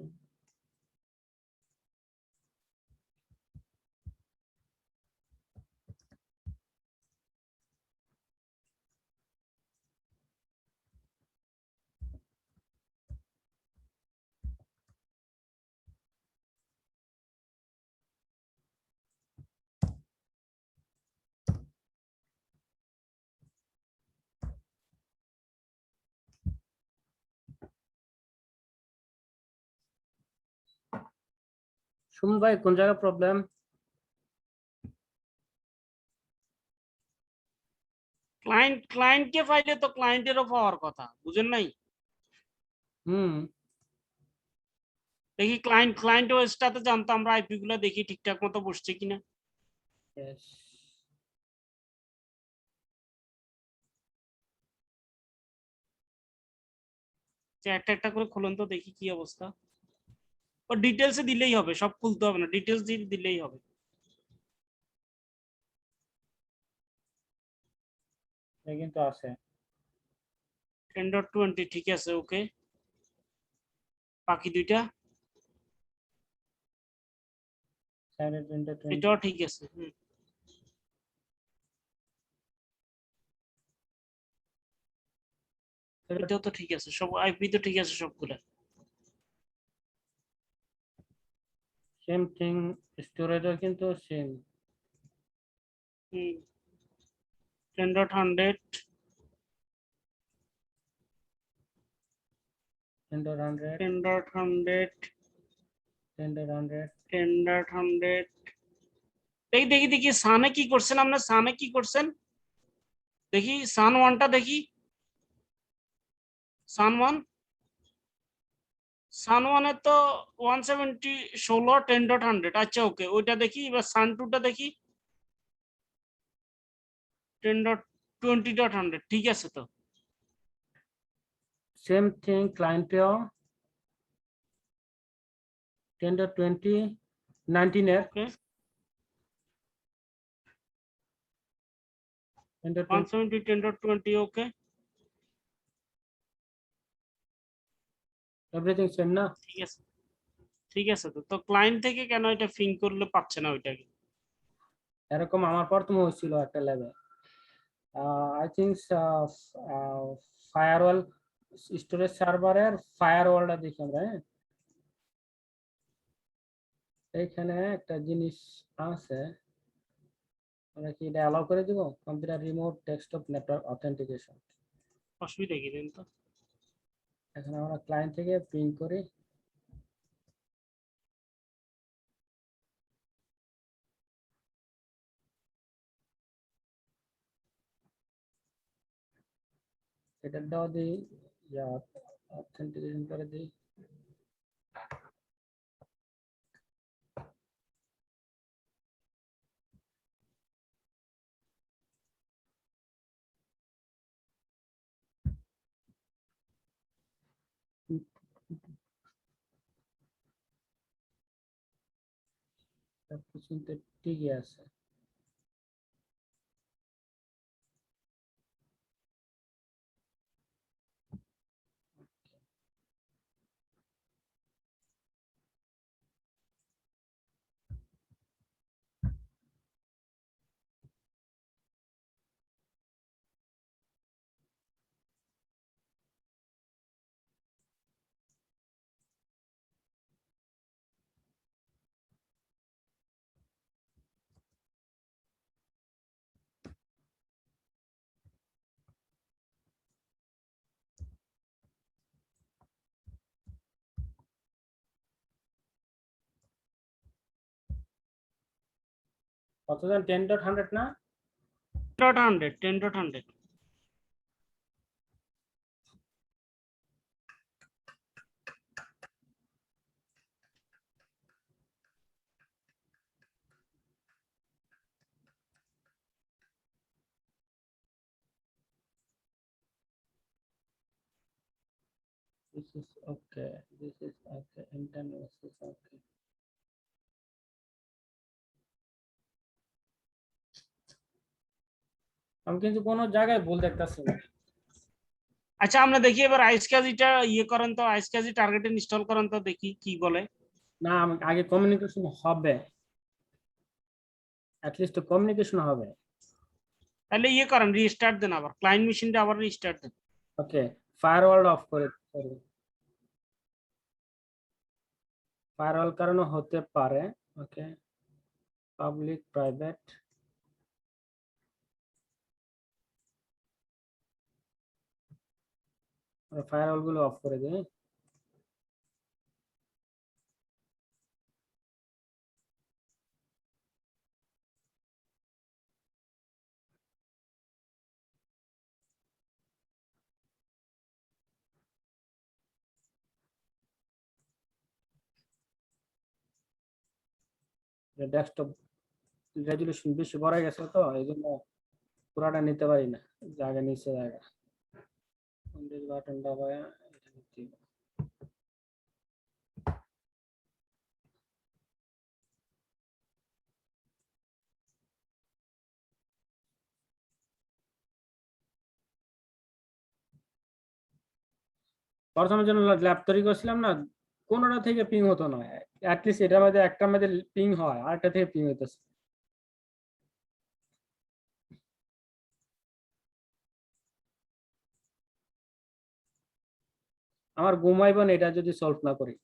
সুমন ভাই কোন জায়গায় প্রবলেম? ক্লায়েন্টকে পাইলে তো ক্লায়েন্টেরও পাওয়ার কথা, বুঝেন নাই? দেখি ক্লায়েন্ট ওএসটাতে জানতো আমরা আইপি গুলো দেখি ঠিকঠাক মতো বসছে কিনা। Yes. যে একটা একটা করে খুলুন তো দেখি কি অবস্থা। ও ডিটেলসে দিলেই হবে, সব খুলতে হবে না, ডিটেলস দিয়ে দিলেই হবে। কিন্তু আছে 10.20 ঠিক আছে, ওকে। বাকি দুইটা এটাও ঠিক আছে। এটাও তো ঠিক আছে, সব আইপি তো ঠিক আছে সবগুলো। সেম থিং, স্টোরেজও কিন্তু সেম। 10.100 10.100 10.100 10.100 10.100 দেখি দেখি দেখি সানে কি করছেন, আপনার সানে কি করছেন দেখি, সান ওয়ানটা দেখি, সান ওয়ান, সান ওয়ানে তো 170 16 10.100, আচ্ছা ওকে ওইটা দেখি। এবার সান টুটা দেখি 10.20.100, ঠিক আছে তো। সেম থিং ক্লায়েন্টেও 10.20 19 এর ওকে 10.20 170 10.20 ওকে এভরিথিং সেম না। ঠিক আছে, ঠিক আছে তো। তো ক্লায়েন্ট থেকে কেন এটা ফিং করলে পাচ্ছে না ওইটাকে? এরকম আমার প্রথম হয়েছিল একটা ল্যাবে, আই থিঙ্ক ফায়ারওয়াল, স্টোরেজ সার্ভারের ফায়ারওয়ালটা দেখি আমরা, হ্যাঁ এইখানে একটা জিনিস আছে, আমরা কি এটা অ্যালাউ করে দিব, computer remote desktop network authentication. অসুবিধা কি দেন তো? এখন আমরা ক্লায়েন্ট থেকে পিং করি, এটা দাও দিই, যা অথেন্টিকেশন করে দিই। সবকিছু তো ঠিকই আছে। কতজন 10.100 না? 10.100 10.100 This is okay. This is okay. Internal is okay. আমি কিন্তু কোনো জায়গায় ভুল দেখতেছি না। আচ্ছা আমরা দেখি এবার আইস কাজিটা ইয়ে করেন তো, আইস কাজি টার্গেট ইনস্টল করেন তো দেখি কি বলে। না, আগে কমিউনিকেশন হবে, অ্যাটলিস্ট কমিউনিকেশন হবে। তাহলে ইয়ে করেন, রিস্টার্ট দেন, আবার ক্লায়েন্ট মেশিনটা আবার রিস্টার্ট দেন। ওকে, ফায়ারওয়াল অফ করে করুন। ফায়ারওয়াল কারণে হতে পারে। ওকে, পাবলিক প্রাইভেট, ফায়ারওয়াল গুলো অফ করে দিই। ডেস্কটপ রেজুলেশন বেশি বড় হয়ে গেছে তো এই জন্য পুরাটা নিতে পারি না, জায়গা নিচে জায়গা। বাটন দাবায় এটা নিতে হবে। প্রথমে জন্য ল্যাব তৈরি করছিলাম না, কোনোটা থেকে পিং হতো না, অ্যাটলিস্ট এটার মধ্যে একটা মধ্যে পিং হয়, আরেকটা থেকে পিং হইতেছে। আমার ঘুমাইব না এটা যদি সলভ না করি।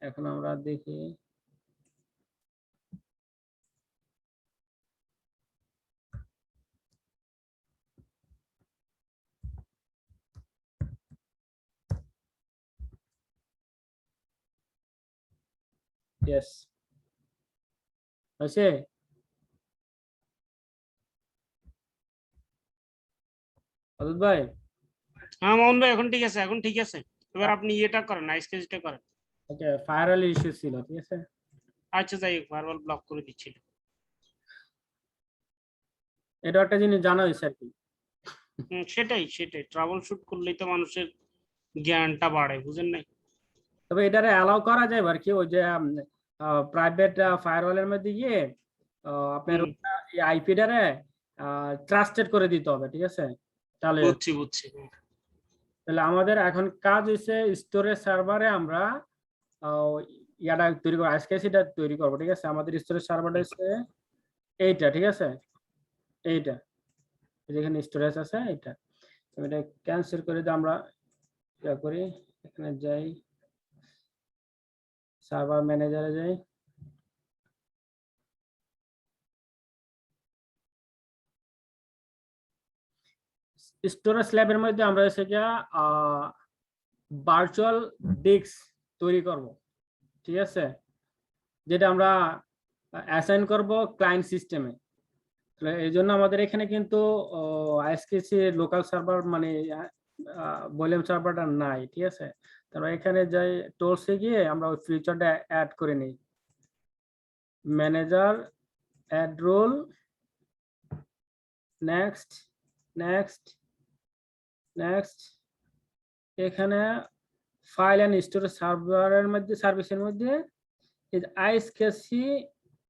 এখন আমরা দেখি ইয়েস হয়েছে। অদূত ভাই হ্যাঁ মামুন ভাই, এখন ঠিক আছে, এখন ঠিক আছে। এবার আপনি ইয়েটা করেন, স্কেচটা করেন। ওকে, ফায়ারওয়াল ইস্যু ছিল, ঠিক আছে। আচ্ছা যাই হোক, ফায়ারওয়াল ব্লক করে দিচ্ছিল। এটা একটা জিনিস জানা হয়েছে আর কি। সেটাই সেটাই, ট্রাবল শুট করলেই তো মানুষের জ্ঞানটা বাড়ে, বুঝেন নাই? তবে এটারে অ্যালাউ করা যায় আর কি, ওই যে প্রাইভেট ফায়ারওয়ালের মধ্যে গিয়ে আপনার হুম, আইপিটারে ট্রাস্টেড করে দিতে হবে, ঠিক আছে। তাহলে বুঝছি বুঝছি। তাহলে আমাদের এখন কাজ হচ্ছে স্টোরেজ সার্ভারে আমরা ইয়াটা তৈরি করবো, আইএসকেসিটা তৈরি করবো, ঠিক আছে। আমাদের স্টোরেজ সার্ভারটা হচ্ছে এইটা, ঠিক আছে, এইটা যেখানে স্টোরেজ আছে এইটা। এটা ক্যান্সেল করে দিয়ে আমরা ইয়া করি, এখানে যাই, সার্ভার ম্যানেজারে যাই। স্টোরেজ ল্যাবের মধ্যে আমরা হচ্ছে গিয়া ভার্চুয়াল ডিস্ক তৈরি করব, ঠিক আছে, যেটা আমরা অ্যাসাইন করব ক্লায়েন্ট সিস্টেমে। এই জন্য আমাদের এখানে কিন্তু আইএসকেসি লোকাল সার্ভার মানে ভলিউম সার্ভারটা নাই, ঠিক আছে। তারপর এখানে যাই, টোলসে গিয়ে আমরা ওই ফিচারটা অ্যাড করে নিই, manager add role, next next next. এখানে ফাইল অ্যান্ড স্টোরেজ সার্ভারের মধ্যে, সার্ভিসের মধ্যে আইএসকেসি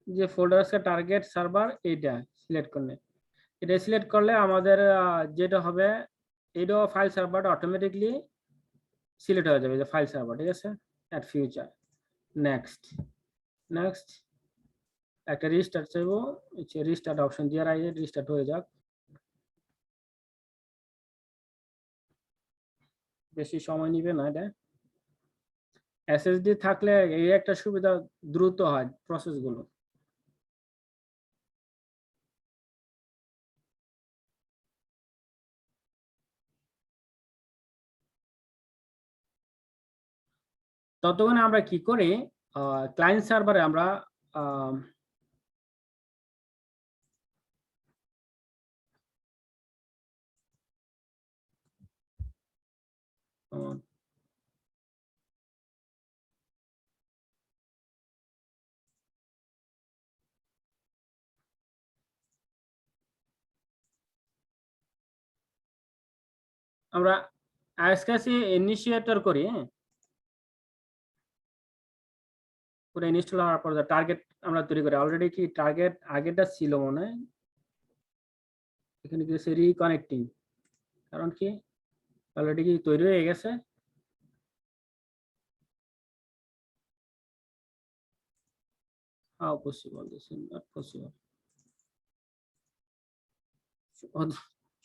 যে ফোল্ডার আছে টার্গেট সার্ভার, এইটা সিলেক্ট করলে, এটা সিলেক্ট করলে আমাদের যেটা হবে, এটাও ফাইল সার্ভারটা অটোমেটিকলি সিলেক্ট হয়ে যাবে, যে ফাইল সার্ভার, ঠিক আছে। Add future, next next. একটা রিস্টার্ট চাইবো, রিস্টার্ট অপশন দিয়ে রাখি, রিস্টার্ট হয়ে যাক, বেশি সময় নিবে না এটা। এসএসডি থাকলে এই একটা সুবিধা, দ্রুত হয় প্রসেসগুলো। ততক্ষণে আমরা কি করি, ক্লায়েন্ট সার্ভারে আমরা আমরা আইএসকেসি ইনিশিয়েটর করি, হ্যাঁ, পুরো ইনস্টল হওয়ার পর টার্গেট আমরা তৈরি করি। অলরেডি কি টার্গেট আগেটা ছিল মনে হয়, এখানে কি রিকানেক্টিং, কারণ কি অলরেডি কি তৈরি হয়ে গেছে। How possible? This is not possible.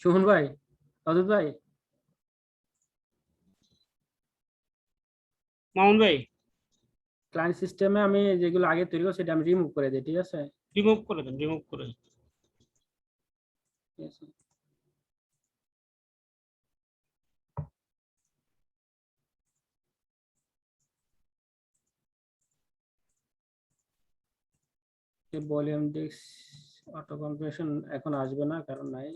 Suman ভাই, অদূত ভাই, মামুন ভাই, ক্লায়েন্ট সিস্টেমে আমি যেগুলো আগে তৈরি করছি সেটা আমি রিমুভ করে দিই, ঠিক আছে। রিমুভ করে দেন, রিমুভ করে দেন। ঠিক আছে। ভলিউম ডিস্ক অটো কম্প্রেশন এখন আসবে না, কারণ নাই।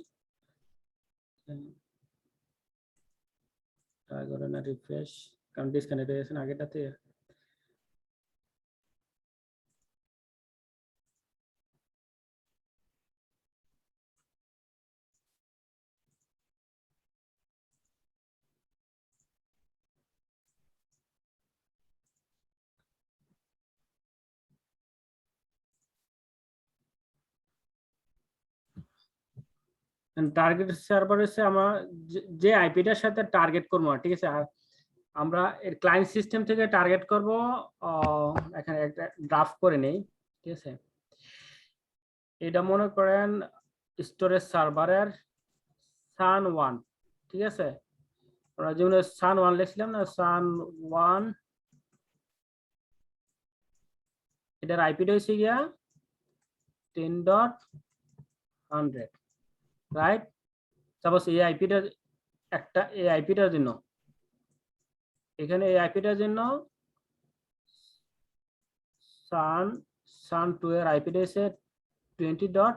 ট্রাই করে না, রিফ্রেশ, কারণ ডিসকানেক্ট হয়ে গেছে আগেটাতে। টার্গেট সার্ভার হচ্ছে আমার যে আইপিটার সাথে টার্গেট করবো, ঠিক আছে। আর আমরা এর ক্লায়েন্ট সিস্টেম থেকে টার্গেট করব, এখানে একটা ড্রাফট করে নেই, ঠিক আছে, এটা মনে করেন স্টোরেজ সার্ভারের সান 1, ঠিক আছে, আমরা যেমন সান 1 লিখছিলাম না, সান 1, এটার আইপিটা হচ্ছে গিয়া 10.100, রাইট? সাপোজ এই আইপিটা একটা, এই আইপিটার জন্য, এখানে এই আইপিটার জন্য সান 2 এর আইপিটা হচ্ছে 20.100,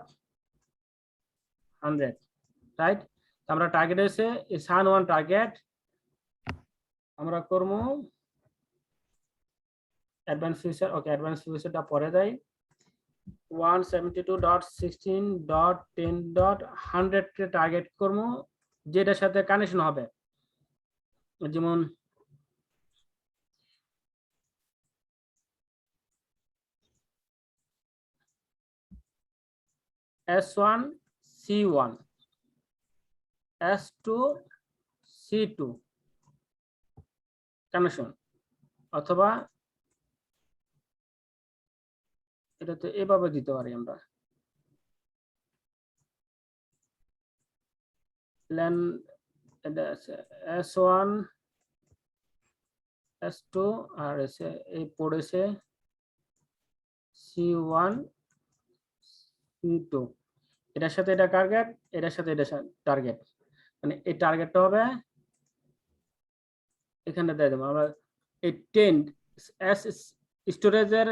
রাইট? আমরা টার্গেট হচ্ছে এই সান 1 টার্গেট আমরা করব অ্যাডভান্স ফিচার। ওকে, অ্যাডভান্স ফিচারটা পরে দেয়। 172.16.10.100 কে টার্গেট করব, যেটার সাথে কানেকশন হবে। যেমন S1 C1, S2 C2 connection, অথবা এটাতে এভাবে দিতে পারি আমরা, ল্যান S1 S2 আর এসে এই পড়েছে C1 C2, এটার সাথে এটা টার্গেট, এটার সাথে এটা টার্গেট, মানে এই টার্গেটটা হবে এখানে দিয়ে দেবো আমরা। এই 10 এস স্টোরেজের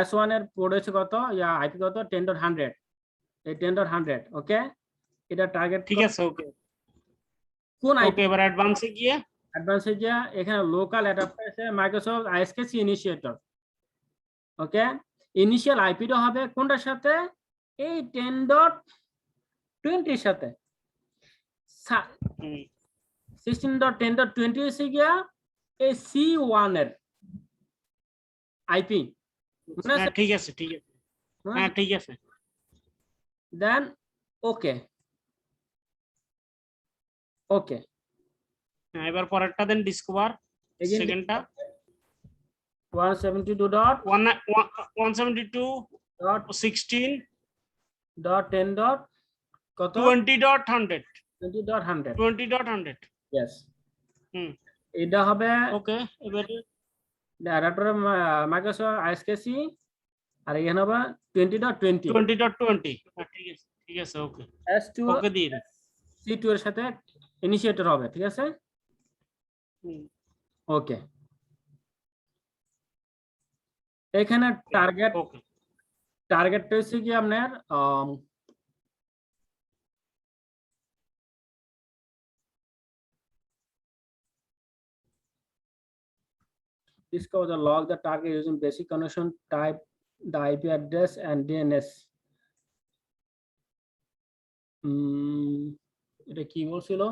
S1 এর পড়েছে কত, ইয়া আইপি কত, 10.100, এই 10.100, ওকে, এটা টার্গেট। ঠিক আছে, ওকে কোন আইপি? ওকে, এবার অ্যাডভান্সে গিয়ে অ্যাডভান্সে গিয়ে এখানে লোকাল অ্যাডাপ্টার আছে মাইক্রোসফট আইএসকেসি ইনিশিয়েটর, ওকে, ইনিশিয়াল আইপিটা হবে কোনটার সাথে, এই 10.20 এর সাথে। 16.10.20 হচ্ছে গিয়া এই C1 এর আইপি, হ্যাঁ ঠিক আছে, ঠিক আছে, হ্যাঁ ঠিক আছে। দেন ওকে, ওকে, হ্যাঁ, এবার পরেরটা দেন, ডিসকভার সেকেন্ডটা 172.16 172.10. কত? 20.100 20.100, 20.100 यस। হুম, এটা হবে ওকে, এবার অ্যাডাপ্টার মাইক্রোসফট আইএসকেসি, আর এখানে হবে 20.20, 20.20, হ্যাঁ ঠিক আছে, ঠিক আছে, ওকে S2 ওকে দিয়ে দিন। C2 এর সাথে ইনিশিয়েটর হবে, ঠিক আছে, ওকে। এখানে টার্গেট, ওকে, টার্গেটটা হচ্ছে কি আপনার discover the log the target using basic connection type, the IP address and DNS. এটা কি বলছিল?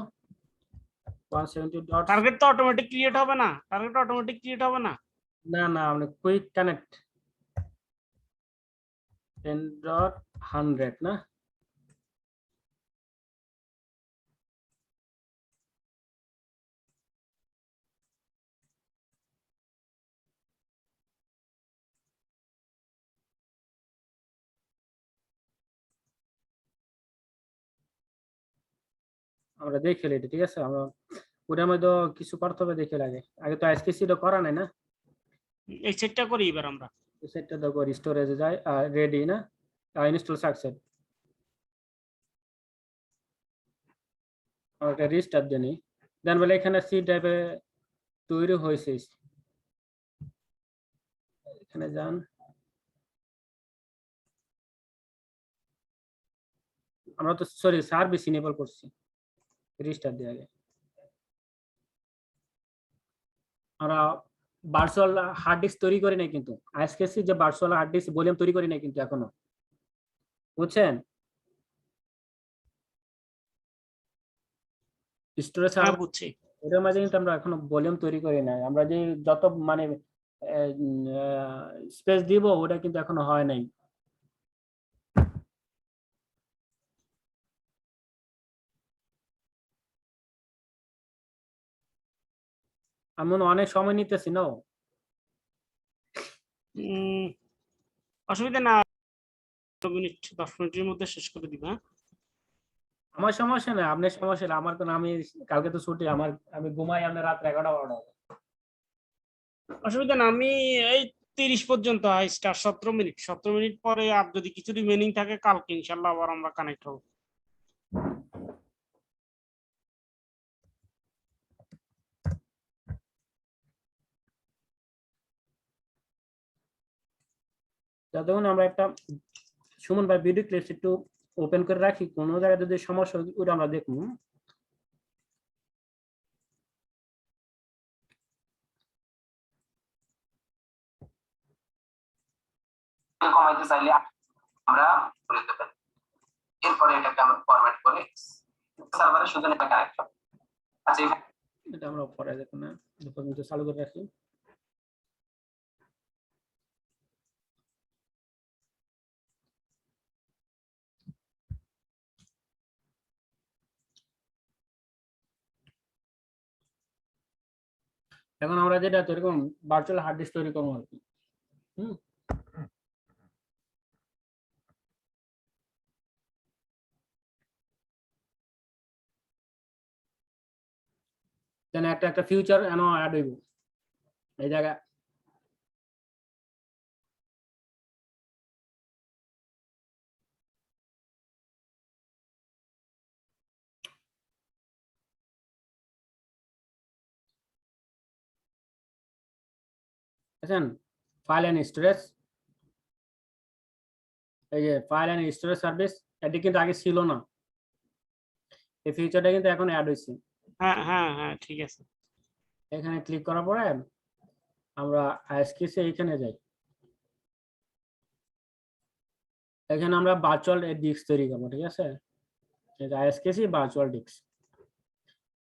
170 ডট, টার্গেট তো অটোমেটিক ক্রিয়েট হবে না, টার্গেট অটোমেটিক ক্রিয়েট হবে না। না না, মানে কুইক কানেক্ট 10.100 না, আমরা দেখে এটা, ঠিক আছে, আমরা ওটার মধ্যে কিছু করতে হবে দেখে লাগে, আগে তো আইএসকেসি তো করা নাই না, এই সেটটা করি এবার আমরা। সেটটা দেখো স্টোরেজে যায়, রেডি না, ইনস্টল সাকসেস, ওটা রিস্টার্ট দেনি, দেন বলে এখানে সি ড্রাইভে তৈরি হয়েছে, এখানে যান, আমরা তো সরি সার্ভিস ইনেবল করছি, রিস্টার্ট দিয়ে আগে আমরা ভার্চুয়াল হার্ড ডিস্ক তৈরি করি নাই, কিন্তু আইএসকেসি যে ভার্চুয়াল হার্ড ডিস্ক ভলিউম তৈরি করি নাই কিন্তু এখনো, বুঝছেন? স্টোরেজ হ্যাঁ বুঝছি। ওটার মাঝে কিন্তু আমরা এখনো ভলিউম তৈরি করি নাই, আমরা যে যত মানে স্পেস দিব ওটা কিন্তু এখনো হয় নাই। আমি অনেক সময় নিতেছি না, অসুবিধা না, 10 মিনিটের মধ্যে শেষ করে দিবা। আমার সমস্যা না, আপনার সমস্যা না, আমার কোনো, আমি কালকে তো ছুটি, আমি ঘুমাই আপনার রাত 11টা 12টা। অসুবিধা না, আমি এই 30 পর্যন্ত স্টার 17 মিনিট পরে আর যদি কিছু রিমেনিং থাকে কালকে ইনশাল্লাহ আবার আমরা কানেক্ট হবো। যতক্ষণ আমরা একটা সুমন ভাই ভিডিও ক্লিপস একটু ওপেন করে রাখি, কোনো জায়গায় যদি সমস্যা হয় ওটা আমরা দেখবো। কমাইতে চাইলে আমরা করে দেব, এরপরে এটাকে আমরা ফরম্যাট করে সার্ভারে শুধু এটা কানেক্ট হবে। আচ্ছা, এটা আমরা পরে দেখব না, পর্যন্ত চালু করে রাখি। এখন আমরা যেটা তৈরি করব, ভার্চুয়াল হার্ড ডিস্ক তৈরি করবো আর কি। দেন একটা ফিউচার এনো অ্যাড হইব এই জায়গা। বুঝছেন, ফাইল এন্ড স্টোরেজ, এই যে ফাইল এন্ড স্টোরেজ সার্ভিস, এটা কিন্তু আগে ছিল না, এই ফিচারটা কিন্তু এখন অ্যাড হইছে। হ্যাঁ হ্যাঁ হ্যাঁ ঠিক আছে। এখানে ক্লিক করার পরে আমরা আইএসকেসি এখানে যাই, এখানে আমরা ভার্চুয়াল ডিস্ক তৈরি করব, ঠিক আছে, এটা আইএসকেসি ভার্চুয়াল ডিস্ক।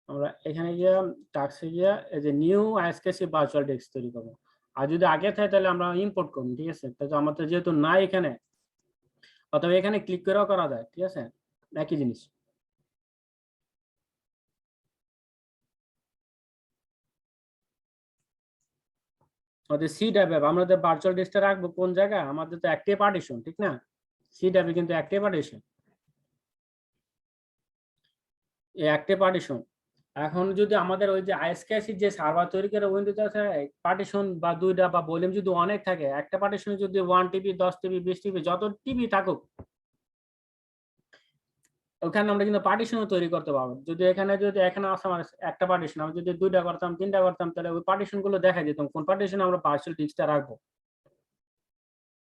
আমরা এখানে গিয়ে টাস্কে গিয়ে এই যে নিউ আইএসকেসি ভার্চুয়াল ডিস্ক তৈরি করব। আর যদি আগে থাকে তাহলে আমরা ইম্পোর্ট করব, ঠিক আছে, তাহলে আমাদের যেহেতু নাই এখানে, অথবা এখানে ক্লিক করেও করা যায়, ঠিক আছে, একই জিনিস। আমাদের সি ড্রাইভে আমাদের ভার্চুয়াল ডিস্কটা রাখবো কোন জায়গায়, আমাদের তো অ্যাক্টিভ পার্টিশন, ঠিক না, সি ড্রাইভে কিন্তু অ্যাক্টিভ পার্টিশন, এই অ্যাক্টিভ পার্টিশন। এখন যদি আমাদের ওই যে আইএসকেসি যে সার্ভার তৈরি করে উইন্ডোজ আছে, পার্টিশন বা দুইটা বা ভলিউম যদি অনেক থাকে, একটা পার্টিশনে যদি 1 টিবি 10 টিবি 20 টিবি যত টিবি থাকুক, ওখানে আমরা কিন্তু পার্টিশনও তৈরি করতে পারবো। যদি এখানে আছে আমার একটা পার্টিশন, আমি যদি 2টা করতাম 3টা করতাম, তাহলে ওই পার্টিশন গুলো দেখা যেতাম কোন পার্টিশনে আমরা ভার্চুয়াল ডিস্কটা রাখবো,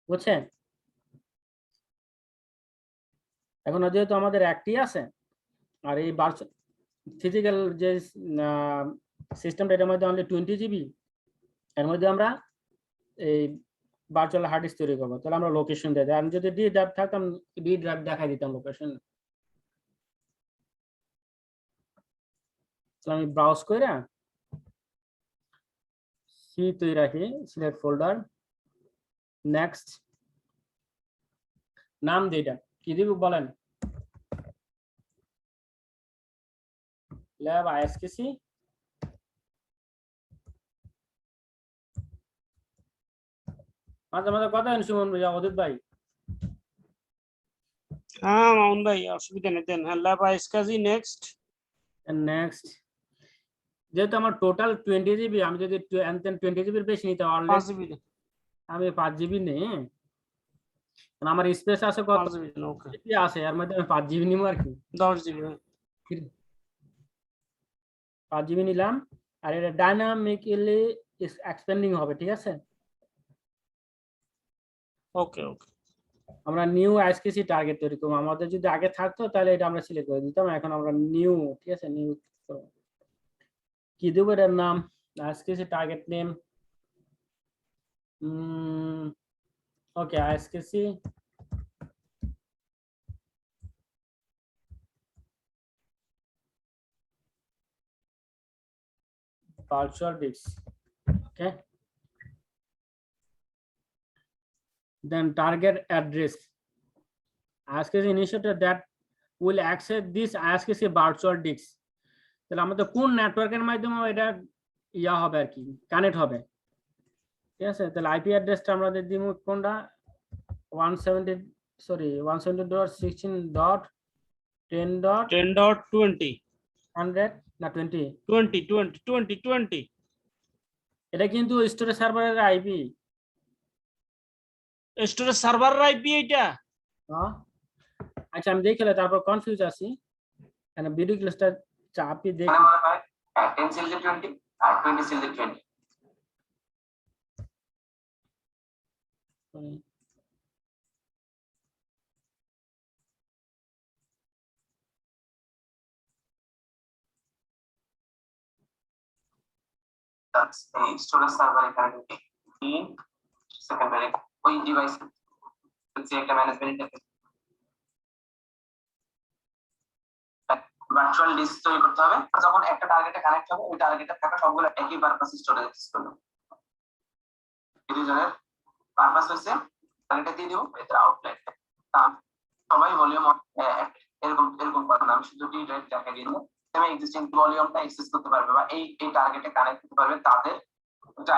বুঝছেন। এখন যেহেতু আমাদের একটি আছে, আর এই ফিজিক্যাল যে সিস্টেমটা, এটার মধ্যে অনলি 20 জিবি, এর মধ্যে আমরা এই ভার্চুয়াল হার্ড ডিস্ক তৈরি করবো, তাহলে আমরা লোকেশন দিয়ে দিই। আমি যদি ডি ড্রাইভ থাকতাম, ডি ড্রাইভ দেখাই দিতাম লোকেশন। আমি ব্রাউজ করে সি তৈরি রাখি, সিলেক্ট ফোল্ডার, নেক্সট, নাম দিই, এটা কি দিব বলেন, ল্যাব আইএসকেসি। মাঝে মাঝে কথা হয় সুমন ভাই, অদিত ভাই। হ্যাঁ মামুন ভাই, অসুবিধা নেই, দেন। হ্যাঁ, ল্যাব আইএসকেসি নেক্সট। নেক্সট, যেহেতু আমার টোটাল 20 জিবি, আমি যদি 20 জিবির বেশি নিতে, 5 জিবি, আমি 5 জিবি নেই, আমার স্পেস আছে কত 5 জিবি, ওকে, আছে, এর মধ্যে আমি 5 জিবি নিব আর কি, 10 জিবি। 5 জিবি নিলাম। আর এটা ডাইনামিক্যালি এক্সপেন্ডিং হবে, ঠিক আছে। ওকে ওকে। আমরা নিউ আইএসকেসি টার্গেট তৈরি করব, আমাদের যদি আগে থাকতো তাহলে এটা আমরা সিলেক্ট করে দিতাম, এখন আমরা নিউ, ঠিক আছে, নিউ কি দেব, এটার নাম আইএসকেসি target name, okay, আইএসকেসি virtual disk, okay, then target address ISKC initiator that will access this ISKC virtual disk, তাহলে আমাদের কোন নেটওয়ার্কের মাধ্যমে এটা ইয়া হবে আর কি, কানেক্ট হবে, ঠিক আছে। তাহলে আইপি অ্যাড্রেসটা আমাদের দিব কোনটা, 170 sorry 170.16.10.100 10.20 না 20 20 20 20 20 এটা কিন্তু স্টোরেজ সার্ভারের আইপি স্টোরেজ সার্ভার আইপি এটা আচ্ছা আমি দেখলে তারপর কনফিউজ আছি এখানে ভিডিও ক্লাসটা চাপি দেখি 10 সিল 20 আর 20 সিল 20 that's a storage server এখানে ঢুকে সেকেন্ডারি ওই ডিভাইস হচ্ছে একটা ম্যানেজমেন্ট ইন্টারফেস ভার্চুয়াল ডিস্ক তৈরি করতে হবে যখন একটা টার্গেটে কানেক্ট হবে ওই টার্গেটে থাকা সবগুলো একই পারপাস স্টোরেজ অ্যাক্সেস করবে দুজনের পারপাস হচ্ছে টার্গেটে দিয়ে দিব এর আউটলাইন সবাই ভলিউম এরকম এরকম কথা না আমি শুধু ডিরেক্ট দেখাই দিই আমি এক্সিস্টিং ভলিউমটা অ্যাক্সেস করতে পারবে বা এই টার্গেটে কানেক্ট করতে পারবে তাদের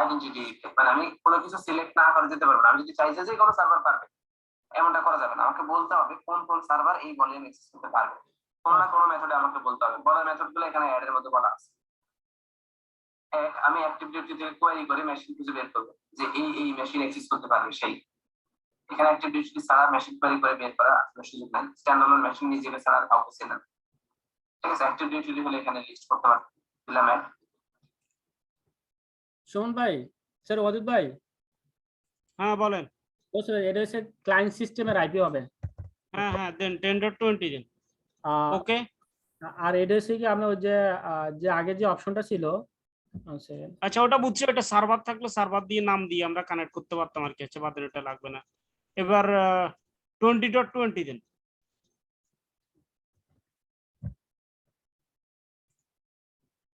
আইডেন্টিটি মানে আমি কোনো কিছু সিলেক্ট না করে যেতে পারবো না আমি যদি চাইছে যে কোনো সার্ভার পারবে এমনটা করা যাবে না আমাকে বলতে হবে কোন কোন সার্ভার এই ভলিউম অ্যাক্সেস করতে পারবে কোনো না কোনো মেথডে আমাকে বলতে হবে বলার মেথডগুলো এখানে অ্যাড এর মধ্যে বলা আছে আমি অ্যাক্টিভ ডিরেক্টরি থেকে কোয়েরি করে মেশিন খুঁজে বের করব যে এই মেশিন অ্যাক্সেস করতে পারবে সেই এখানে অ্যাক্টিভ ডিরেক্টরি ছাড়া মেশিন কোয়েরি করে বের করা সুযোগ নাই স্ট্যান্ডালোন মেশিন নিজেকে ছাড়া কাউকে চেনা ঠিক আছে অ্যাক্টিভ ডিরেক্টরি হলে এখানে লিস্ট করতে পারবে দিলাম অ্যাড শোন ভাই স্যার অজিত ভাই হ্যাঁ বলেন স্যার এটা হচ্ছে ক্লায়েন্ট সিস্টেমের আইপি হবে হ্যাঁ দেন 10.20 দেন ওকে আর এটা হচ্ছে কি আমরা ওই যে আগে যে অপশনটা ছিল আচ্ছা ওটা বুঝছি ওটা সার্ভার থাকলে সার্ভার দিয়ে নাম দিয়ে আমরা কানেক্ট করতে পারতাম আর কি আচ্ছা বাদ ওটা লাগবে না এবার 20.20 দেন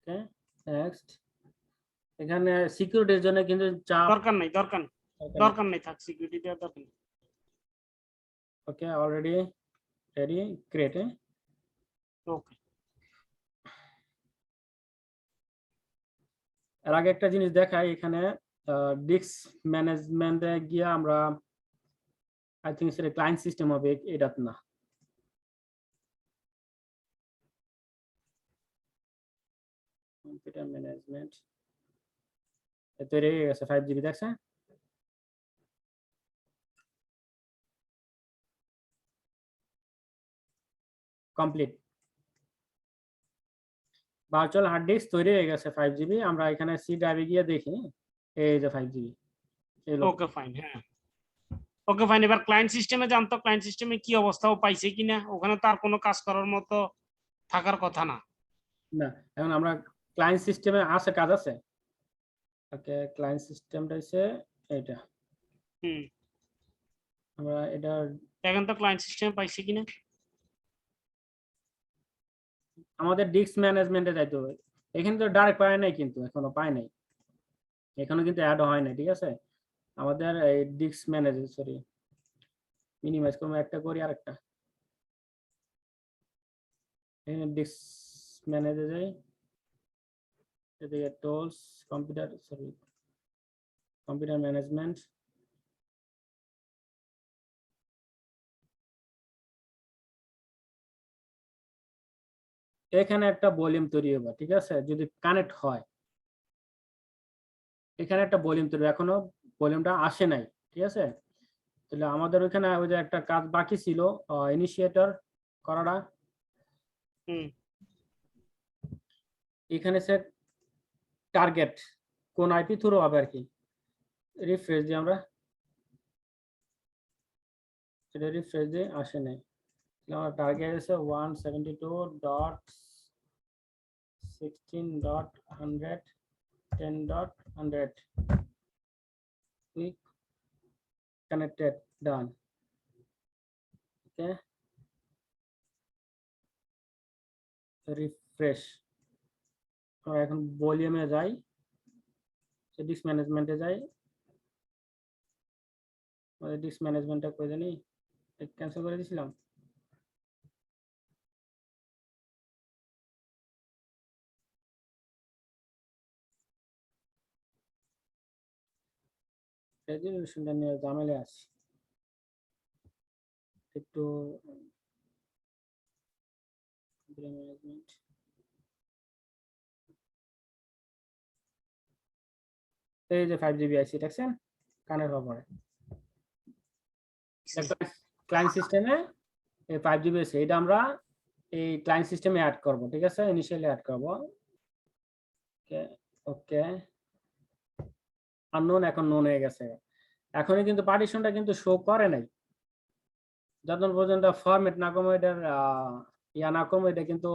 ওকে নেক্সট এখানে সিকিউরিটির জন্য কিন্তু দরকার নেই থাক সিকিউরিটি দেওয়ার দরকার নেই ওকে অলরেডি রেডি ক্রিয়েট ওকে এর আগে একটা জিনিস দেখাই এখানে ডিস্ক ম্যানেজমেন্টে গিয়ে আমরা আই থিংক সেটা ক্লায়েন্ট সিস্টেম হবে এটা না কম্পিউটার ম্যানেজমেন্ট তৈরি হয়ে গেছে 5GB দেখছেন কমপ্লিট ভার্চুয়াল হার্ড ডিস্ক তৈরি হয়ে গেছে 5GB আমরা এখানে সি ড্রাইভে গিয়ে দেখি এই যে 5GB ওকে ফাইন হ্যাঁ ওকে ফাইন এবার ক্লায়েন্ট সিস্টেমে জানতো ক্লায়েন্ট সিস্টেমে কি অবস্থা ও পাইছে কিনা ওখানে তার কোনো কাজ করার মতো থাকার কথা না না এখন আমরা ক্লায়েন্ট সিস্টেমে আছে কাজ আছে ওকে ক্লায়েন্ট সিস্টেমটা হচ্ছে এটা আমরা এটা এখন তো ক্লায়েন্ট সিস্টেমে পাইছে কিনা আমাদের ডিস্ক ম্যানেজমেন্টে যাইতে হবে এখানে তো ডাইরেক্ট পায় নাই কিন্তু এখনো পায় নাই এখনো কিন্তু অ্যাড হয় নাই ঠিক আছে আমাদের এই ডিস্ক ম্যানেজার সরি মিনিমাইজ করব একটা করি আরেকটা এখানে ডিস্ক ম্যানেজার যাই এদিকে টুলস কম্পিউটার ম্যানেজমেন্ট এখানে একটা ভলিউম তৈরি হবে ঠিক আছে যদি কানেক্ট হয় এখানে একটা ভলিউম তৈরি এখনো ভলিউমটা আসে নাই ঠিক আছে তাহলে আমাদের ওখানে ওই যে একটা কাজ বাকি ছিল ইনিশিয়েটর করাটা এখানে সে টার্গেট কোন আইপি থ্রু হবে আর কি রিফ্রেশ দিই আমরা এটা রিফ্রেশ দিয়ে আসে নাই আমার টার্গেট আছে 172.16.100 click connected done okay refresh আমরা এখন ভলিউমে যাই ডিস্ক ম্যানেজমেন্টে যাই আমাদের ডিস্ক ম্যানেজমেন্টটা করে জানি ক্যান্সেল করে দিয়েছিলাম রেজলিউশনটা নিয়ে ঝামেলা আছে একটু ম্যানেজমেন্ট এই যে 5GB আইসি দেখছেন কানেক্ট হওয়ার পরে ক্লায়েন্ট সিস্টেমে এই 5GB আছে এটা আমরা এই ক্লায়েন্ট সিস্টেমে অ্যাড করব ঠিক আছে ইনিশিয়ালি অ্যাড করব ওকে ওকে আননোন এখন নোন হয়ে গেছে এখনই কিন্তু পার্টিশনটা কিন্তু শো করে নাই যতক্ষণ পর্যন্ত ফরম্যাট না করবো এটার ইয়া না করবো এটা কিন্তু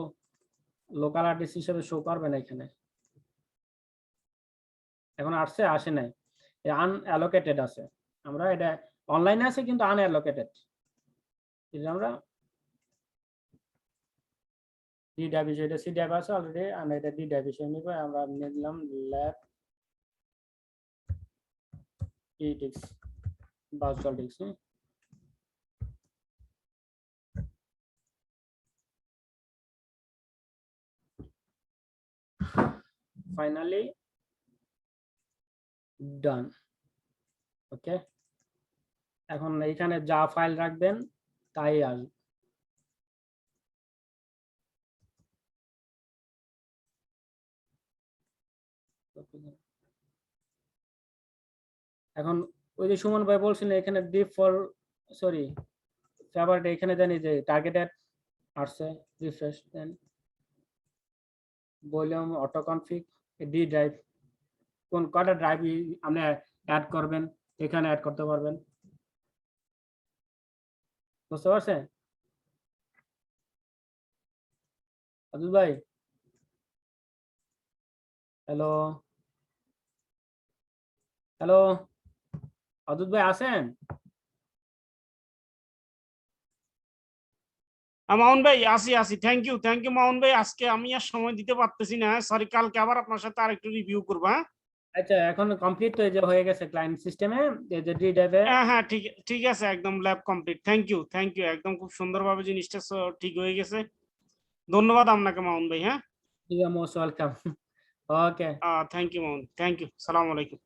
লোকাল আর্টিস্ট হিসেবে শো করবে না এখানে এখন আসছে আসে নাই আনঅ্যালোকেটেড আছে আমরা এটা অনলাইনে আছে কিন্তু আনঅ্যালোকেটেড এটা আমরা ডি ড্রাইভ হিসেবে এটা সি ড্রাইভ আছে অলরেডি আমরা এটা ডি ড্রাইভ হিসেবে নিব আমরা নিয়ে দিলাম ল্যাব ইটিক্স virtual disk finally done okay এখন এইখানে যা ফাইল রাখবেন তাই আসবে এখন ওই যে সুমন ভাই বলছিলেন এখানে ডিফল্ট সরি ফেভারিট এখানে জানি যে টার্গেটেড আসছে refresh then volume auto config D drive কোন কটা ড্রাইভ আপনি অ্যাড করবেন এখানে অ্যাড করতে পারবেন বুঝতে পারছেন আব্দুল ভাই হ্যালো হ্যালো অদূত ভাই আছেন মাউন ভাই আসি থ্যাংক ইউ মাউন ভাই আজকে আমি আর সময় দিতে পারতেছি না সরি কালকে আবার আপনার সাথে আরেকটু রিভিউ করব হ্যাঁ আচ্ছা এখন কমপ্লিট তো এই যে হয়ে গেছে ক্লায়েন্ট সিস্টেমে এই যে ডি ড্রাইভে হ্যাঁ ঠিক আছে একদম ল্যাব কমপ্লিট থ্যাংক ইউ একদম খুব সুন্দরভাবে জিনিসটা ঠিক হয়ে গেছে ধন্যবাদ আপনাকে মাউন ভাই হ্যাঁ you are most welcome okay thank you মাউন থ্যাংক ইউ সালাম আলাইকুম